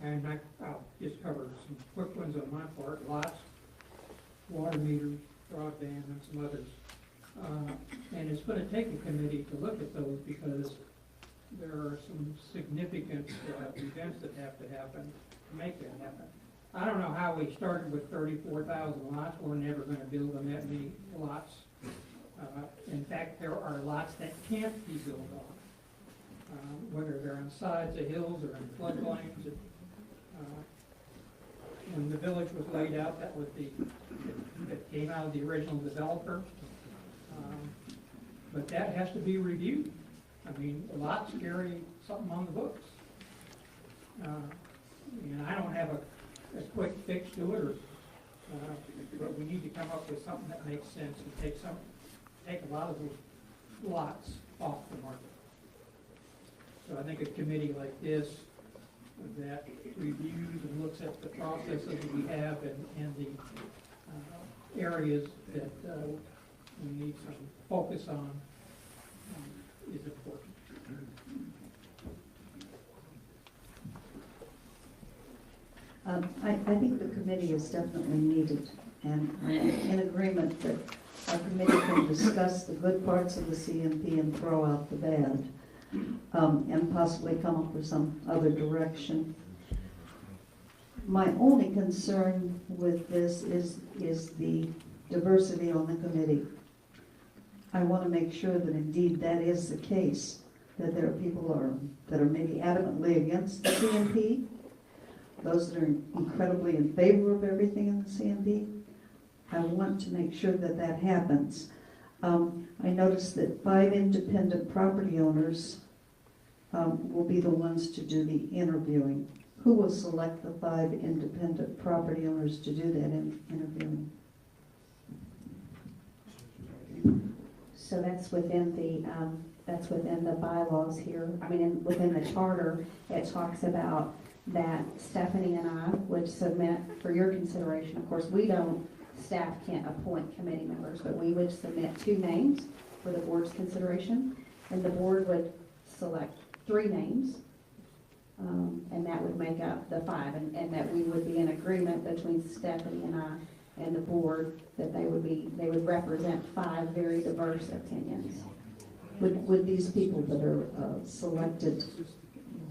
And I'll just cover some quick ones on my part. Lots, water meters, broadband, and some others. And it's going to take a committee to look at those because there are some significant events that have to happen to make that happen. I don't know how we started with 34,000 lots. We're never going to build them that many lots. In fact, there are lots that can't be built on, whether they're on sides of hills or in floodplains. When the village was laid out, that was that came out of the original developer. But that has to be reviewed. I mean, lots carry something on the books. And I don't have a quick fix to it, but we need to come up with something that makes sense and take a lot of those lots off the market. So I think a committee like this that reviews and looks at the processes we have and the areas that we need some focus on is important. I think the committee is definitely needed, and I'm in agreement that our committee can discuss the good parts of the CMP and throw out the bad, and possibly come up with some other direction. My only concern with this is the diversity on the committee. I want to make sure that indeed that is the case, that there are people that are maybe adamantly against the CMP, those that are incredibly in favor of everything in the CMP. I want to make sure that that happens. I noticed that 5 independent property owners will be the ones to do the interviewing. Who will select the 5 independent property owners to do that interviewing? So that's within the bylaws here. I mean, within the charter, it talks about that Stephanie and I would submit for your consideration. Of course, staff can't appoint committee members, but we would submit 2 names for the board's consideration, and the board would select 3 names, and that would make up the 5, and that we would be in agreement between Stephanie and I and the board that they would represent 5 very diverse opinions. Would these people that are selected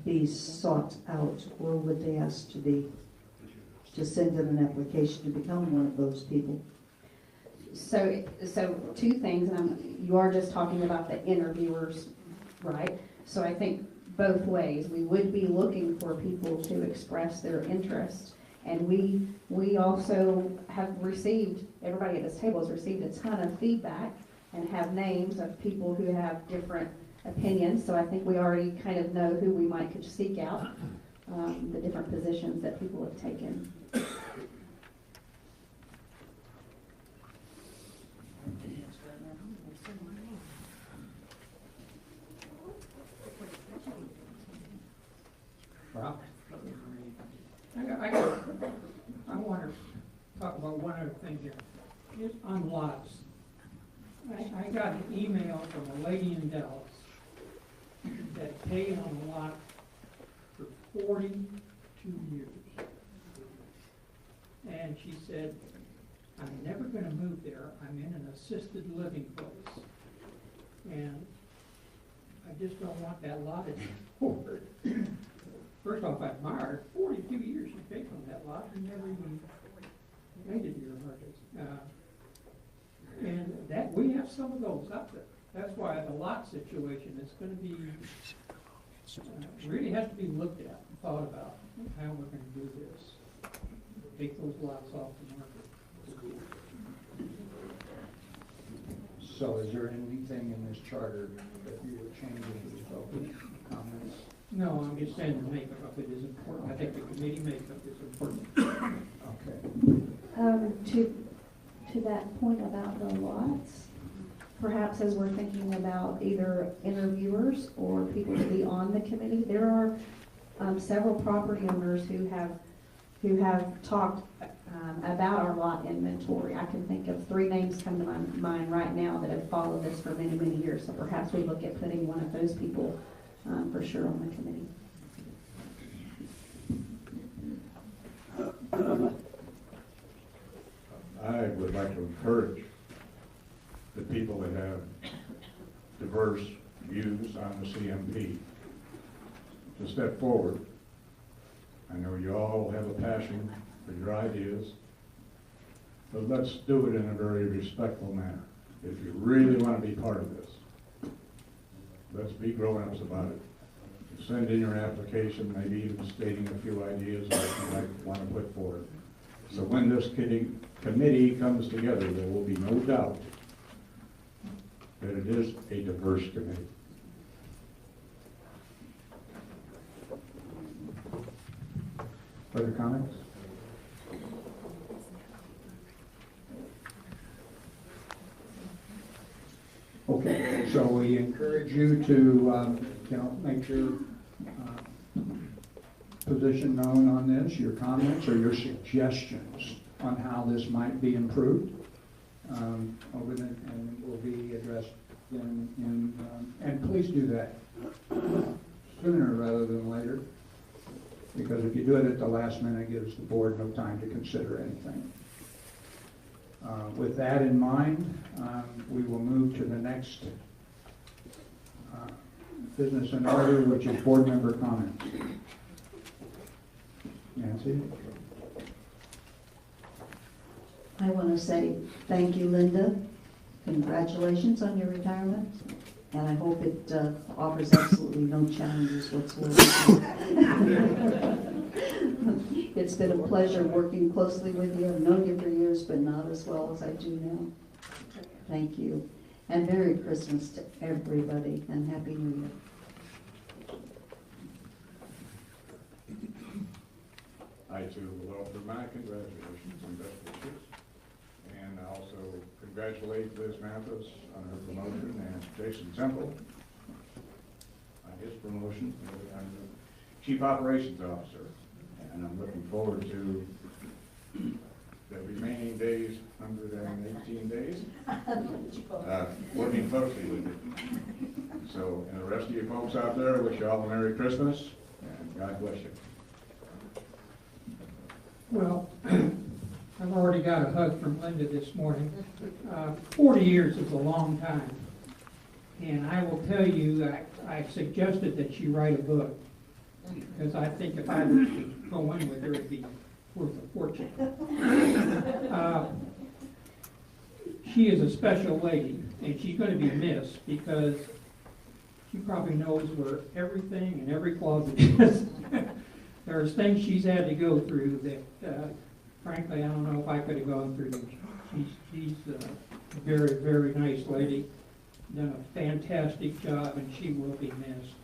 be sought out, or would they ask to send in an application to become one of those people? So 2 things, and you are just talking about the interviewers, right? So I think both ways. We would be looking for people to express their interest, and we also have received, everybody at this table has received a ton of feedback and have names of people who have different opinions, so I think we already kind of know who we might could seek out, the different positions that people have taken. Rob? I want to talk about one other thing here. It's on lots. I got an email from a lady in Dallas that paid on a lot for 42 years. And she said, I'm never going to move there. I'm in an assisted living place. And I just don't want that lot anymore. First off, I admire 42 years you paid on that lot and never even made it to your emergency. And that, we have some of those up there. That's why the lot situation is going to be, really has to be looked at and thought about how we're going to do this. Take those lots off the market. So is there anything in this charter that you were changing, open comments? No, I'm just saying the makeup of it is important. I think the committee makeup is important. Okay. To that point about the lots, perhaps as we're thinking about either interviewers or people to be on the committee, there are several property owners who have talked about our lot inventory. I can think of 3 names come to my mind right now that have followed this for many, many years. So perhaps we look at putting one of those people for sure on the committee. I would like to encourage the people that have diverse views on the CMP to step forward. I know you all have a passion for your ideas, but let's do it in a very respectful manner. If you really want to be part of this, let's be grown-ups about it. Send in your application, maybe even stating a few ideas that you might want to put forward. So when this committee comes together, there will be no doubt that it is a diverse committee. Further comments? Okay, so we encourage you to, make your position known on this, your comments or your suggestions on how this might be improved. And will be addressed and please do that sooner rather than later, because if you do it at the last minute, it gives the board no time to consider anything. With that in mind, we will move to the next business in order, which is board member comments. Nancy? I want to say thank you, Linda. Congratulations on your retirement, and I hope it offers absolutely no challenges whatsoever. It's been a pleasure working closely with you. I've known you for years, but not as well as I do now. Thank you. And Merry Christmas to everybody, and Happy New Year. I too will offer my congratulations and best wishes. And I also congratulate Liz Mathis on her promotion and Jason Temple on his promotion. I'm the Chief Operations Officer, and I'm looking forward to the remaining days, 118 days, working closely with you. So, and the rest of you folks out there, wish you all a Merry Christmas, and God bless you. Well, I've already got a hug from Linda this morning. 40 years is a long time. And I will tell you, I suggested that she write a book. Because I think if I were to go in with her, it'd be worth a fortune. She is a special lady, and she's going to be missed because she probably knows where everything and every closet is. There's things she's had to go through that, frankly, I don't know if I could have gone through them. She's a very, very nice lady, done a fantastic job, and she will be missed.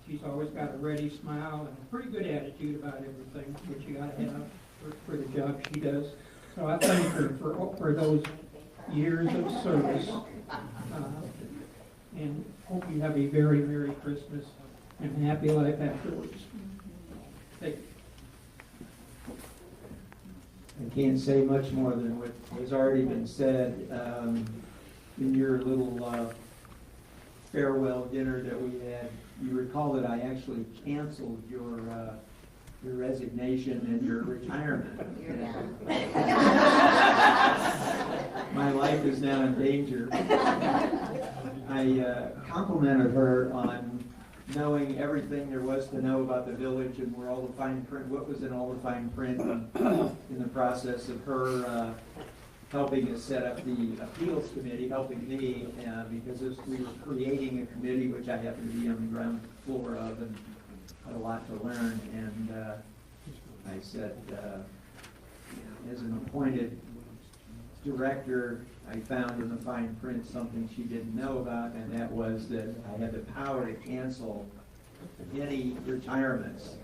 She's always got a ready smile and a pretty good attitude about everything, which you got to have for the job she does. So I thank her for those years of service, and hope you have a very Merry Christmas and a happy life afterwards. Thank you. I can't say much more than what has already been said. In your little farewell dinner that we had, you recall that I actually canceled your resignation and your retirement. My life is now in danger. I complimented her on knowing everything there was to know about the village and where all the fine print, what was in all the fine print, in the process of her helping us set up the appeals committee, helping me, because we were creating a committee which I happened to be on the ground floor of and had a lot to learn. And I said, as an appointed director, I found in the fine print something she didn't know about, and that was that I had the power to cancel any retirements.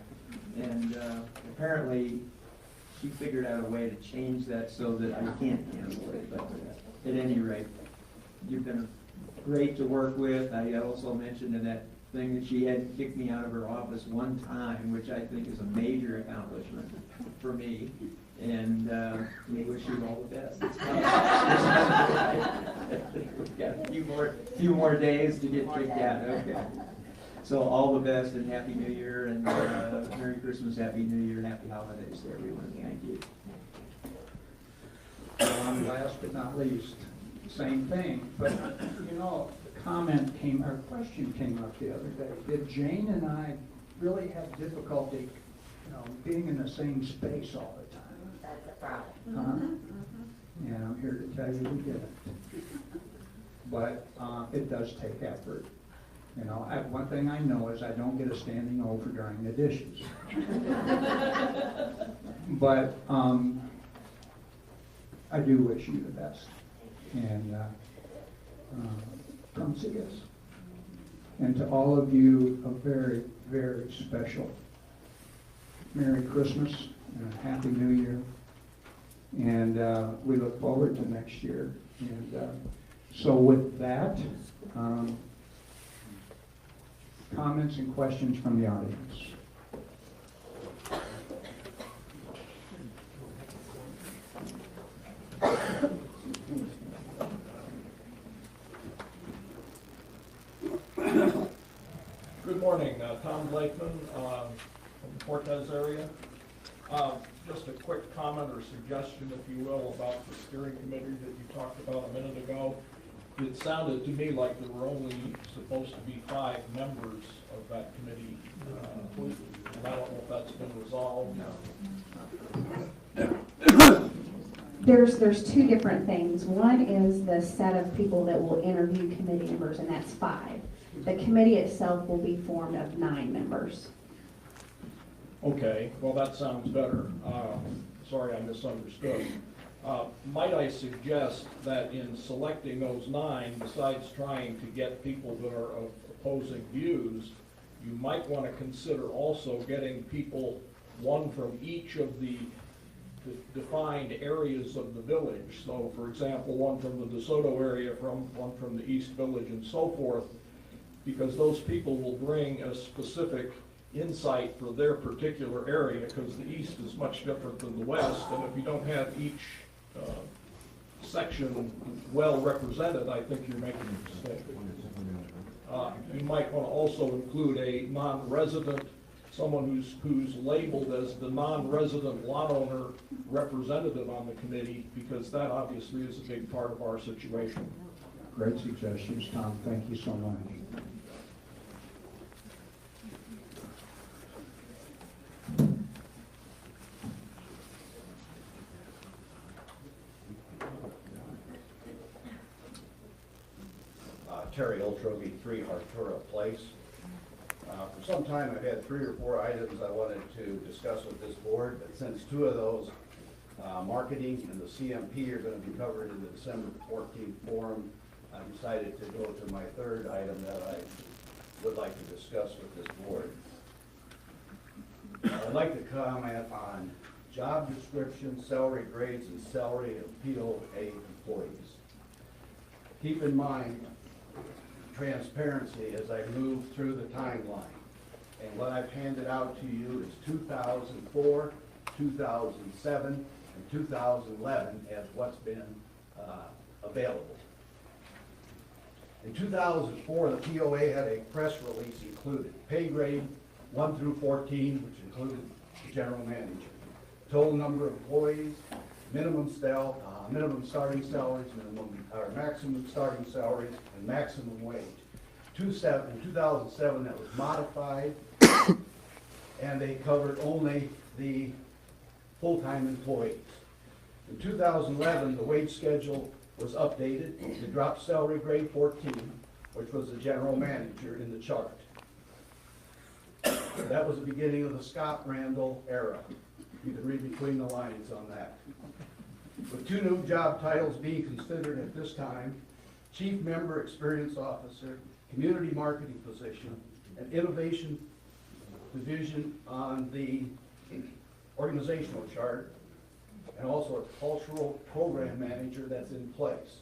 And apparently she figured out a way to change that so that I can't cancel it. But at any rate, you've been great to work with. I also mentioned in that thing that she had kicked me out of her office one time, which I think is a major accomplishment for me. And we wish you all the best. We've got a few more days to get kicked out. Okay. So all the best and Happy New Year and Merry Christmas, Happy New Year, and Happy Holidays to everyone. Thank you. And last but not least, same thing, but you know, a question came up the other day. Did Jane and I really have difficulty, being in the same space all the time? That's a problem. Yeah, I'm here to tell you we didn't. But it does take effort. One thing I know is I don't get a standing O for drying the dishes. But I do wish you the best. And come see us. And to all of you, a very, very special Merry Christmas and a Happy New Year. And we look forward to next year. And so with that, comments and questions from the audience. Good morning, Tom Blakeman from the Cortez area. Just a quick comment or suggestion, if you will, about the steering committee that you talked about a minute ago. It sounded to me like there were only supposed to be 5 members of that committee. And I don't know if that's been resolved. There's two different things. One is the set of people that will interview committee members, and that's 5. The committee itself will be formed of 9 members. Okay, well, that sounds better. Sorry, I misunderstood. Might I suggest that in selecting those 9, besides trying to get people that are of opposing views, you might want to consider also getting people, one from each of the defined areas of the village. So, for example, one from the DeSoto area, one from the East Village, and so forth, because those people will bring a specific insight for their particular area, because the East is much different than the West, and if you don't have each section well represented, I think you're making a mistake. You might want to also include a non-resident, someone who's labeled as the non-resident lot owner representative on the committee, because that obviously is a big part of our situation. Great suggestions, Tom. Thank you so much. Terry Oltroge, 3 Artura Place. For some time, I've had 3 or 4 items I wanted to discuss with this board, but since 2 of those, marketing and the CMP, are going to be covered in the December 14th forum, I decided to go to my 3rd item that I would like to discuss with this board. I'd like to comment on job description, salary grades, and salary of POA employees. Keep in mind transparency as I move through the timeline. And what I've handed out to you is 2004, 2007, and 2011 as what's been available. In 2004, the POA had a press release included pay grade 1 through 14, which included the general manager, total number of employees, minimum starting salaries, maximum starting salaries, and maximum wage. In 2007, that was modified, and they covered only the full-time employees. In 2011, the wage schedule was updated. They dropped salary grade 14, which was the general manager in the chart. That was the beginning of the Scott Randall era. You can read between the lines on that. With 2 new job titles being considered at this time, Chief Member Experience Officer, Community Marketing Position, and Innovation Division on the organizational chart, and also a Cultural Program Manager that's in place.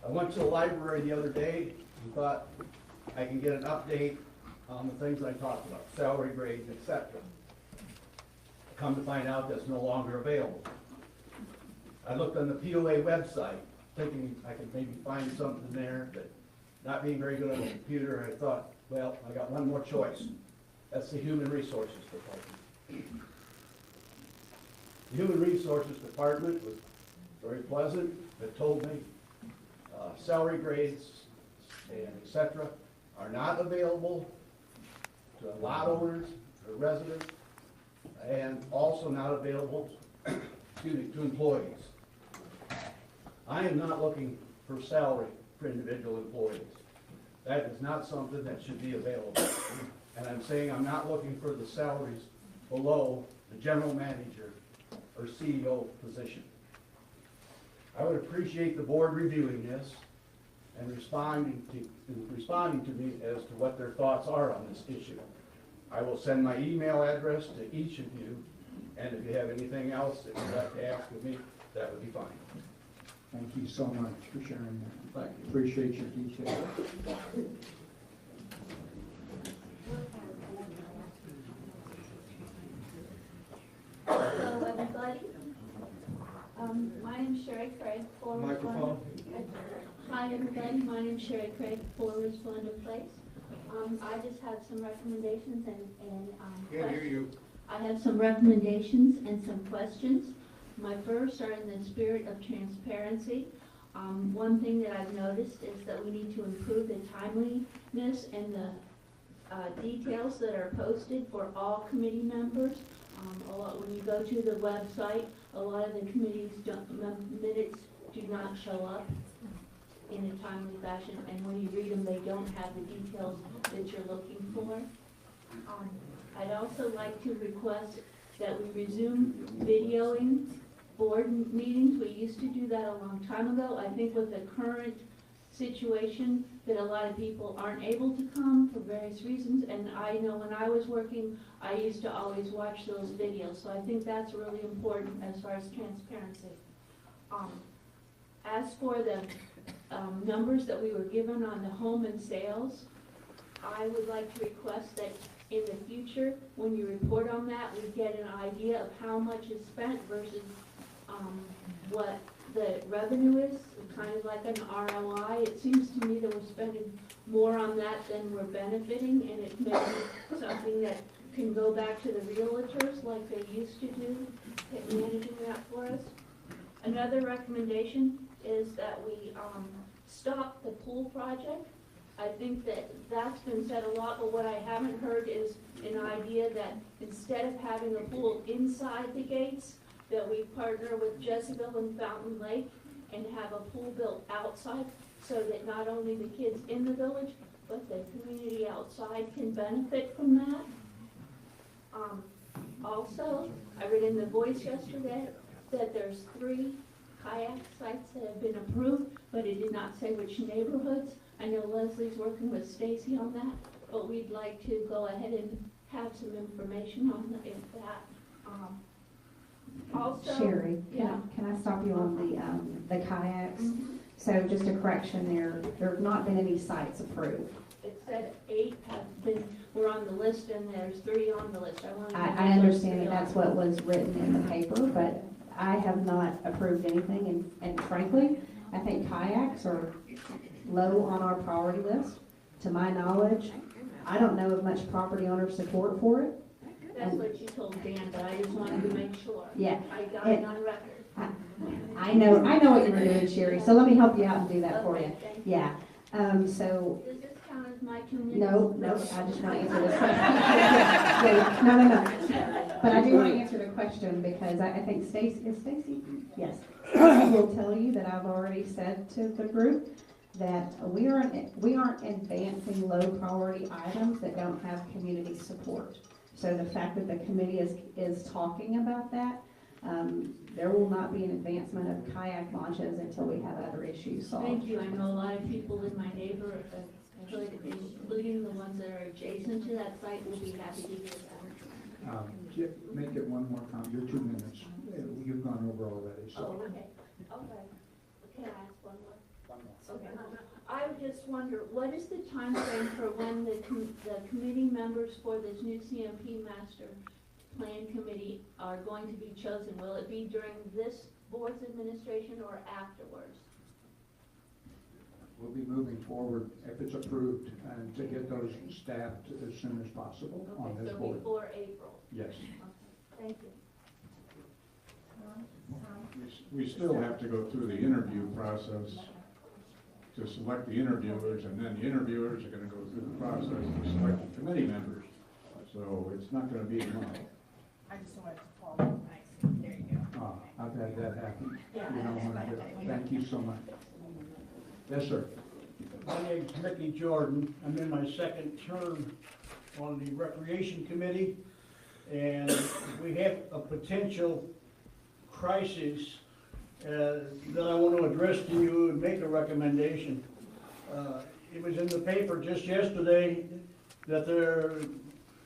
I went to the library the other day and thought I can get an update on the things I talked about, salary grades, etc. Come to find out that's no longer available. I looked on the POA website, thinking I could maybe find something there, but not being very good on the computer, I thought, well, I got one more choice. That's the Human Resources Department. The Human Resources Department was very pleasant. It told me salary grades and etc. are not available to lot owners or residents, and also not available to employees. I am not looking for salary for individual employees. That is not something that should be available. And I'm saying I'm not looking for the salaries below the general manager or CEO position. I would appreciate the board reviewing this and responding to me as to what their thoughts are on this issue. I will send my email address to each of you, and if you have anything else that you'd like to ask of me, that would be fine. Thank you so much for sharing that. Appreciate your detail. Hello, everybody. My name's Sherry Craig. Microphone. Hi, everybody. My name's Sherry Craig, 4 Splendor Place. I just have some recommendations and Can't hear you. I have some recommendations and some questions. My first are in the spirit of transparency. One thing that I've noticed is that we need to improve the timeliness and the details that are posted for all committee members. When you go to the website, a lot of the committees minutes do not show up in a timely fashion, and when you read them, they don't have the details that you're looking for. I'd also like to request that we resume videoing board meetings. We used to do that a long time ago. I think with the current situation that a lot of people aren't able to come for various reasons, and I know when I was working, I used to always watch those videos, so I think that's really important as far as transparency. As for the numbers that we were given on the home and sales, I would like to request that in the future, when you report on that, we get an idea of how much is spent versus what the revenue is, kind of like an ROI. It seems to me that we're spending more on that than we're benefiting, and it may be something that can go back to the realtors like they used to do, managing that for us. Another recommendation is that we stop the pool project. I think that that's been said a lot, but what I haven't heard is an idea that instead of having a pool inside the gates, that we partner with Jezebel and Fountain Lake and have a pool built outside so that not only the kids in the village, but the community outside can benefit from that. Also, I read in the Voice yesterday that there's 3 kayak sites that have been approved, but it did not say which neighborhoods. I know Leslie's working with Stacy on that, but we'd like to go ahead and have some information on that. Also, Sherry, yeah. can I stop you on the kayaks? So just a correction there have not been any sites approved. It said 8 have been, were on the list, and there's 3 on the list. I understand that that's what was written in the paper, but I have not approved anything, and frankly, I think kayaks are low on our priority list. To my knowledge, I don't know of much property owner support for it. That's what you told Dan, but I just wanted to make sure. Yeah. I got it on record. I know what you were doing, Sherry, so let me help you out and do that for you. Okay, thank you. Yeah, so, Does this count as my 2 minutes? no, I just want to answer this question. No. But I do want to answer the question because I think Stacy? Yes. Stacy will tell you that I've already said to the group that we aren't advancing low priority items that don't have community support. So the fact that the committee is talking about that, there will not be an advancement of kayak launches until we have other issues solved. Thank you. I know a lot of people in my neighborhood, including the ones that are adjacent to that site, will be happy to hear that. Make it one more time, your 2 minutes. You've gone over already, so. Oh, okay. Okay. Can I ask one more? Okay. I would just wonder, what is the time frame for when the committee members for this new CMP master plan committee are going to be chosen? Will it be during this board's administration or afterwards? We'll be moving forward, if it's approved, and to get those staffed as soon as possible on this So board. before April? Yes. Okay. Thank you. We still have to go through the interview process to select the interviewers, and then the interviewers are gonna go through the process to select the committee members. So it's not gonna be a month. I just wanted to follow. Nice. There you go. I've had that happen. Yeah. You don't want to do it. Thank you so much. Yes, sir. My name's Mickey Jordan. I'm in my second term on the Recreation Committee, and we have a potential crisis that I want to address to you and make a recommendation. It was in the paper just yesterday that there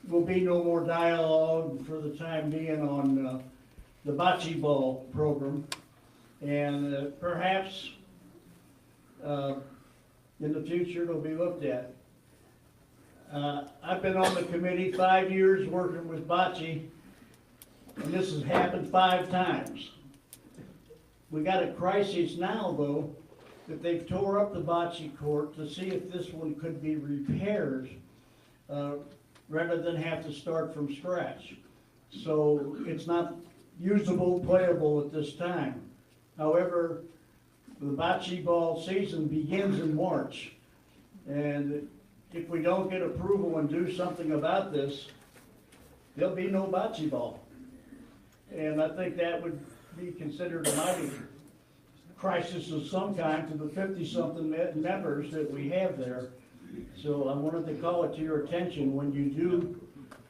will be no more dialogue for the time being on the bocce ball program, and perhaps in the future it'll be looked at. I've been on the committee 5 years working with bocce, and this has happened 5 times. We got a crisis now, though, that they've tore up the bocce court to see if this one could be repaired rather than have to start from scratch. So it's not usable, playable at this time. However, the bocce ball season begins in March, and if we don't get approval and do something about this, there'll be no bocce ball. And I think that would be considered a mighty crisis of some kind to the 50-something members that we have there. So I wanted to call it to your attention when you do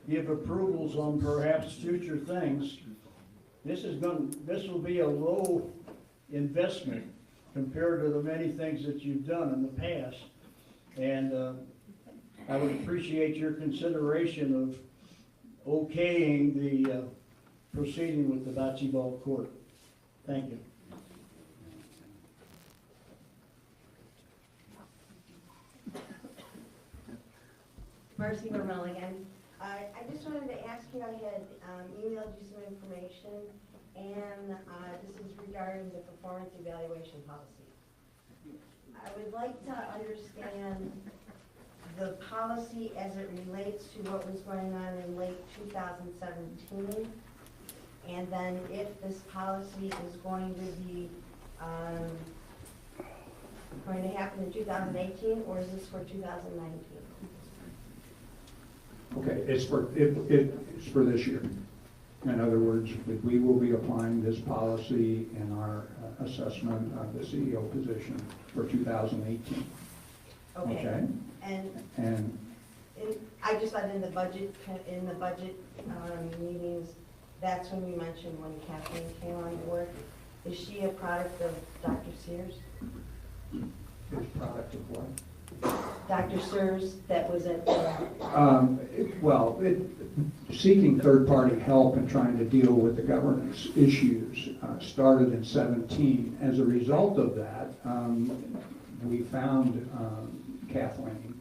give approvals on perhaps future things. This will be a low investment compared to the many things that you've done in the past. And I would appreciate your consideration of okaying the proceeding with the bocce ball court. Thank you. Marcy Vermel again. I just wanted to ask you, I had emailed you some information, and this is regarding the performance evaluation policy. I would like to understand the policy as it relates to what was going on in late 2017, and then if this policy is going to be going to happen in 2018, or is this for 2019? Okay, it's for this year. In other words, we will be applying this policy in our assessment of the CEO position for 2018. Okay? And I just thought in the budget meetings, that's when you mentioned when Kathleen came on board. Is she a product of Dr. Sears? it's product of what? Dr. Sears, that was at Seeking third-party help and trying to deal with the governance issues started in 17. As a result of that, we found Kathleen,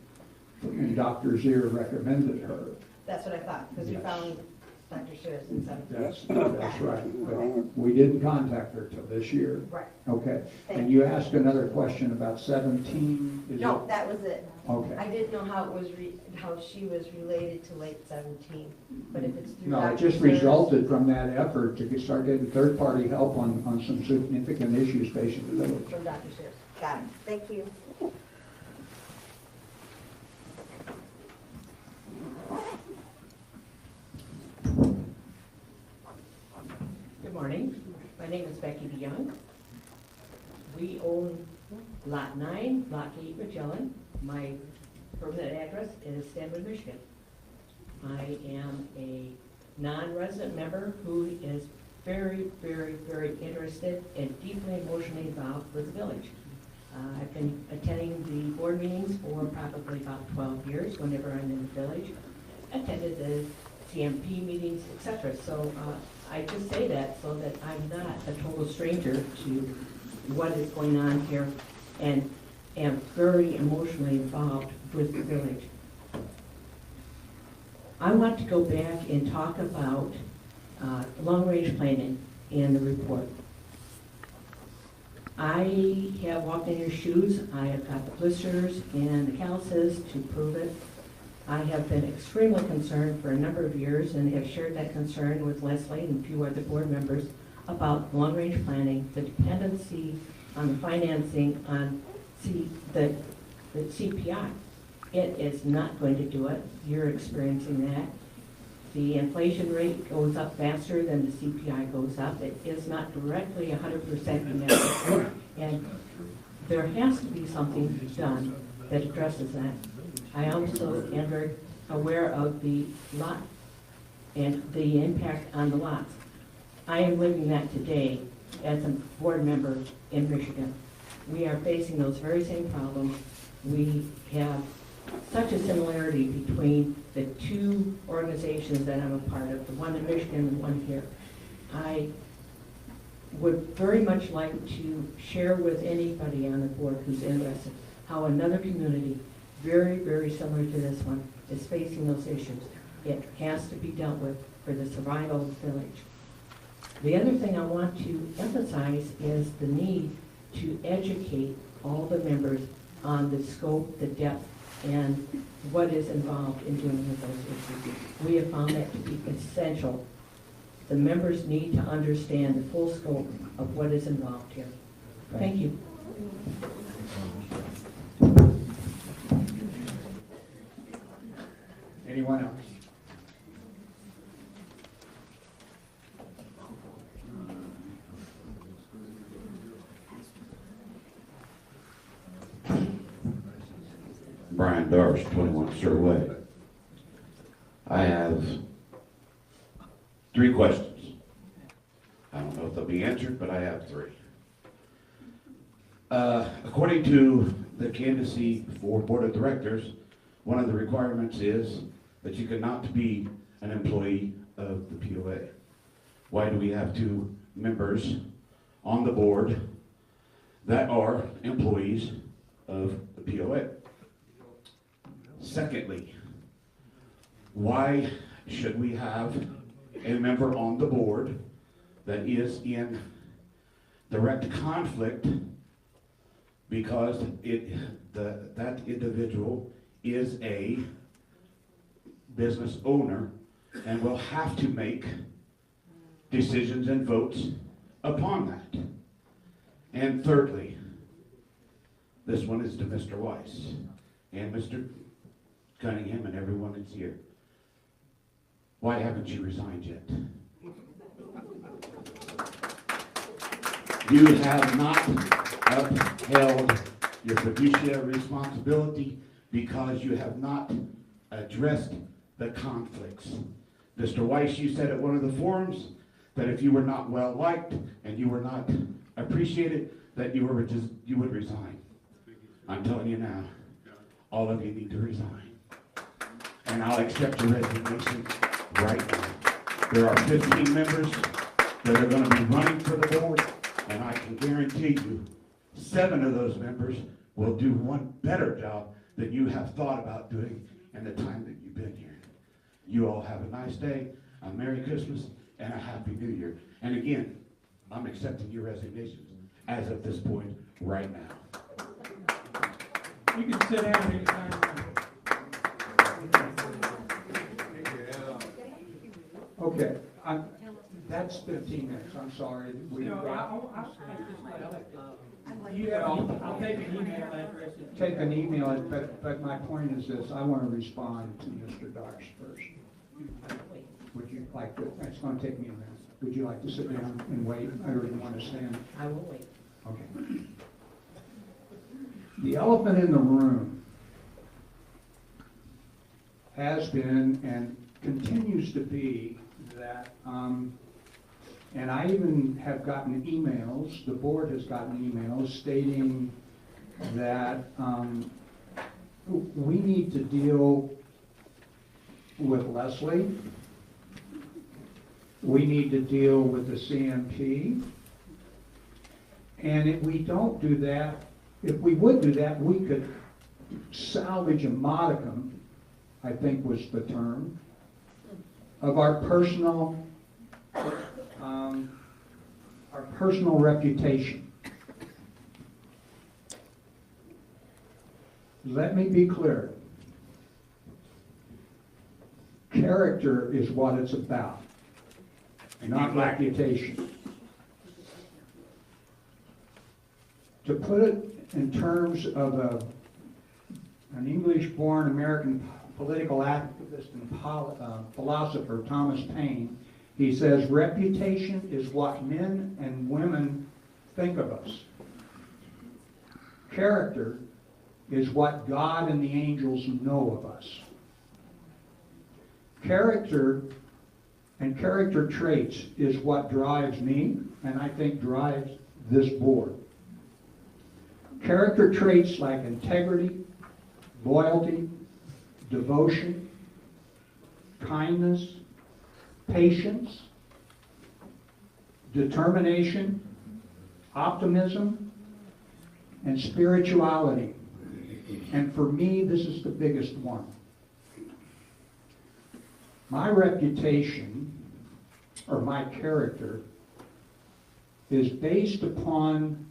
and Dr. Zier recommended her. That's what I thought, because we Yes. found Dr. Sears in 17. That's right. But we didn't contact her till this year. Right. Okay. Thank And you asked another question about 17? Is No, it- that was it. Okay. I didn't know how it was, how she was related to late 17, but if it's through No, Dr. it just Sears- resulted from that effort to start getting third-party help on some significant issues facing the village. From Dr. Sears. Got it. Thank you. Good morning. My name is Becky DeYoung. We own Lot 9, Block 8, Magellan. My permanent address is Stanwood, Michigan. I am a non-resident member who is very, very, very interested and deeply emotionally involved with the village. I've been attending the board meetings for probably about 12 years whenever I'm in the village. Attended the CMP meetings, etc. So I just say that so that I'm not a total stranger to what is going on here and am very emotionally involved with the village. I want to go back and talk about long-range planning in the report. I have walked in your shoes. I have got the blisters and the calluses to prove it. I have been extremely concerned for a number of years and have shared that concern with Leslie and a few other board members about long-range planning, the dependency on the financing on the CPI. It is not going to do it. You're experiencing that. The inflation rate goes up faster than the CPI goes up. It is not directly 100% connected. And there has to be something done that addresses that. I also am very aware of the lot and the impact on the lots. I am living that today as a board member in Michigan. We are facing those very same problems. We have such a similarity between the two organizations that I'm a part of, the one in Michigan and the one here. I would very much like to share with anybody on the board who's interested how another community, very, very similar to this one, is facing those issues. It has to be dealt with for the survival of the village. The other thing I want to emphasize is the need to educate all the members on the scope, the depth, and what is involved in dealing with those issues. We have found that to be essential. The members need to understand the full scope of what is involved here. Thank you. Anyone else? Brian Darsh, 21 Sir Way. I have 3 questions. I don't know if they'll be answered, but I have 3. According to the candidacy for Board of Directors, one of the requirements is that you cannot be an employee of the POA. Why do we have 2 members on the board that are employees of the POA? Secondly, why should we have a member on the board that is in direct conflict because that individual is a business owner and will have to make decisions and votes upon that? And thirdly, this one is to Mr. Weiss and Mr. Cunningham and everyone that's here. Why haven't you resigned yet? You have not upheld your fiduciary responsibility because you have not addressed the conflicts. Mr. Weiss, you said at one of the forums that if you were not well liked and you were not appreciated, that you would resign. I'm telling you now, all of you need to resign. And I'll accept your resignation right now. There are 15 members that are going to be running for the board, and I can guarantee you 7 of those members will do one better job than you have thought about doing in the time that you've been here. You all have a nice day, a Merry Christmas, and a Happy New Year. And again, I'm accepting your resignations as of this point right now. You can sit down anytime. Okay, that's 15 minutes, I'm sorry. I'll take an email address. Take an email, but my point is this, I want to respond to Mr. Darsh first. Would you like to, it's going to take me a minute. Would you like to sit down and wait, or do you want to stand? I will wait. Okay. The elephant in the room has been and continues to be that, and I even have gotten emails, the board has gotten emails stating that we need to deal with Leslie, we need to deal with the CMP, and if we don't do that, if we would do that, we could salvage a modicum, I think was the term, of our personal reputation. Let me be clear. Character is what it's about, not reputation. To put it in terms of an English-born American political activist and philosopher, Thomas Paine, he says, reputation is what men and women think of us. Character is what God and the angels know of us. Character and character traits is what drives me, and I think drives this board. Character traits like integrity, loyalty, devotion, kindness, patience, determination, optimism, and spirituality. And for me, this is the biggest one. My reputation, or my character, is based upon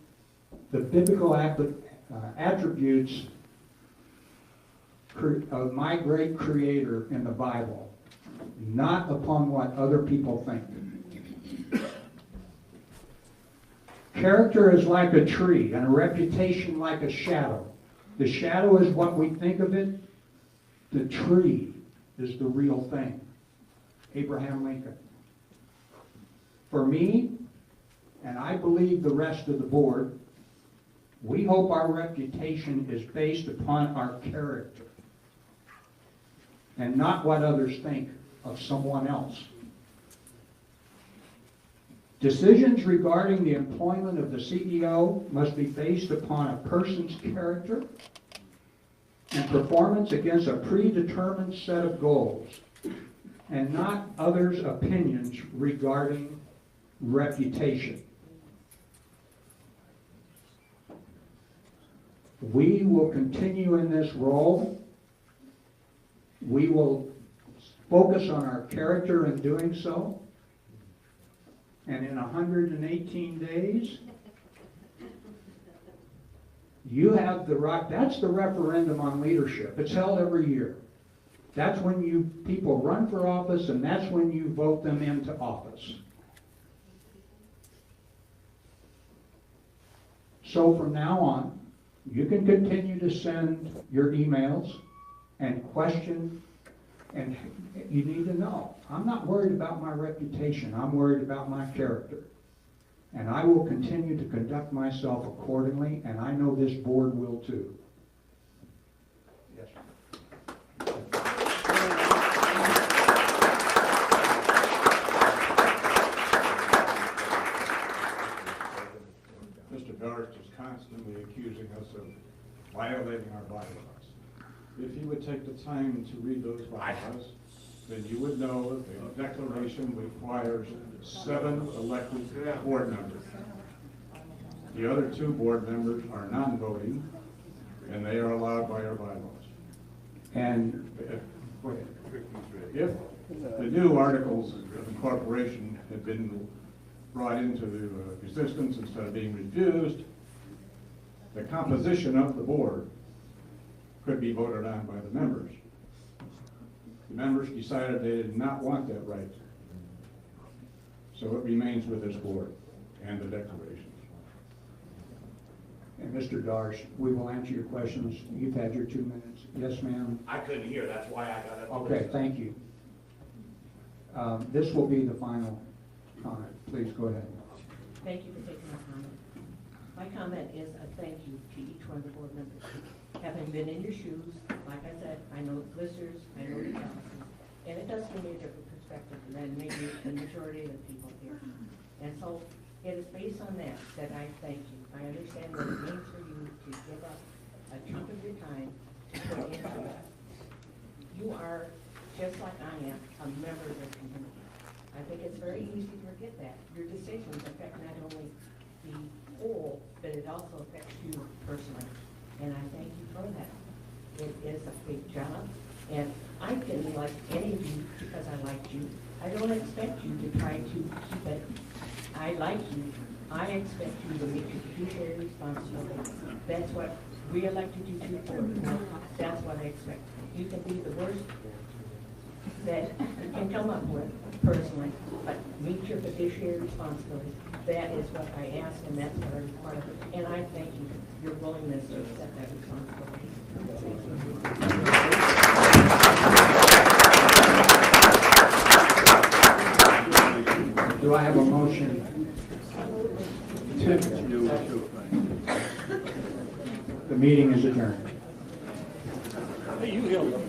the biblical attributes of my great Creator in the Bible, not upon what other people think. Character is like a tree, and a reputation like a shadow. The shadow is what we think of it. The tree is the real thing. Abraham Lincoln. For me, and I believe the rest of the board, We hope our reputation is based upon our character and not what others think of someone else. Decisions regarding the employment of the CEO must be based upon a person's character and performance against a predetermined set of goals, and not others' opinions regarding reputation. We will continue in this role. We will focus on our character in doing so. And in 118 days, you have the right. That's the referendum on leadership. It's held every year. That's when you people run for office, and that's when you vote them into office. So from now on, you can continue to send your emails and question, and you need to know, I'm not worried about my reputation, I'm worried about my character. And I will continue to conduct myself accordingly, and I know this board will too. Yes, sir. Mr. Darst is constantly accusing us of violating our bylaws. If you would take the time to read those bylaws, then you would know that the declaration requires 7 elected board members. The other 2 board members are non-voting, and they are allowed by our bylaws. And if the new articles of incorporation had been brought into the existence instead of being refused, the composition of the board could be voted on by the members. The members decided they did not want that right. So it remains with this board and the declarations. And Mr. Darsh, we will answer your questions. You've had your 2 minutes. Yes, ma'am? I couldn't hear, that's why I got up. Okay, thank you. This will be the final comment. Please go ahead. Thank you for taking my comment. My comment is a thank you to each one of the board members. Having been in your shoes, like I said, I know the blisters, I know the calluses, and it does give me a different perspective than maybe the majority of the people here. And so it is based on that I thank you. I understand what it means for you to give up a chunk of your time to put into it. You are, just like I am, a member of this community. I think it's very easy to forget that. Your decisions affect not only the whole, but it also affects you personally. And I thank you for that. It is a big job, and I didn't like any of you because I liked you. I don't expect you to try to keep it. I like you. I expect you to meet your fiduciary responsibilities. That's what we elected you to for. That's what I expect. You can be the worst that you can come up with personally, but meet your fiduciary responsibilities. That is what I ask, and that's what I require. And I thank you for your willingness to accept that responsibility. Do I have a motion? The meeting is adjourned. Hey, you held up.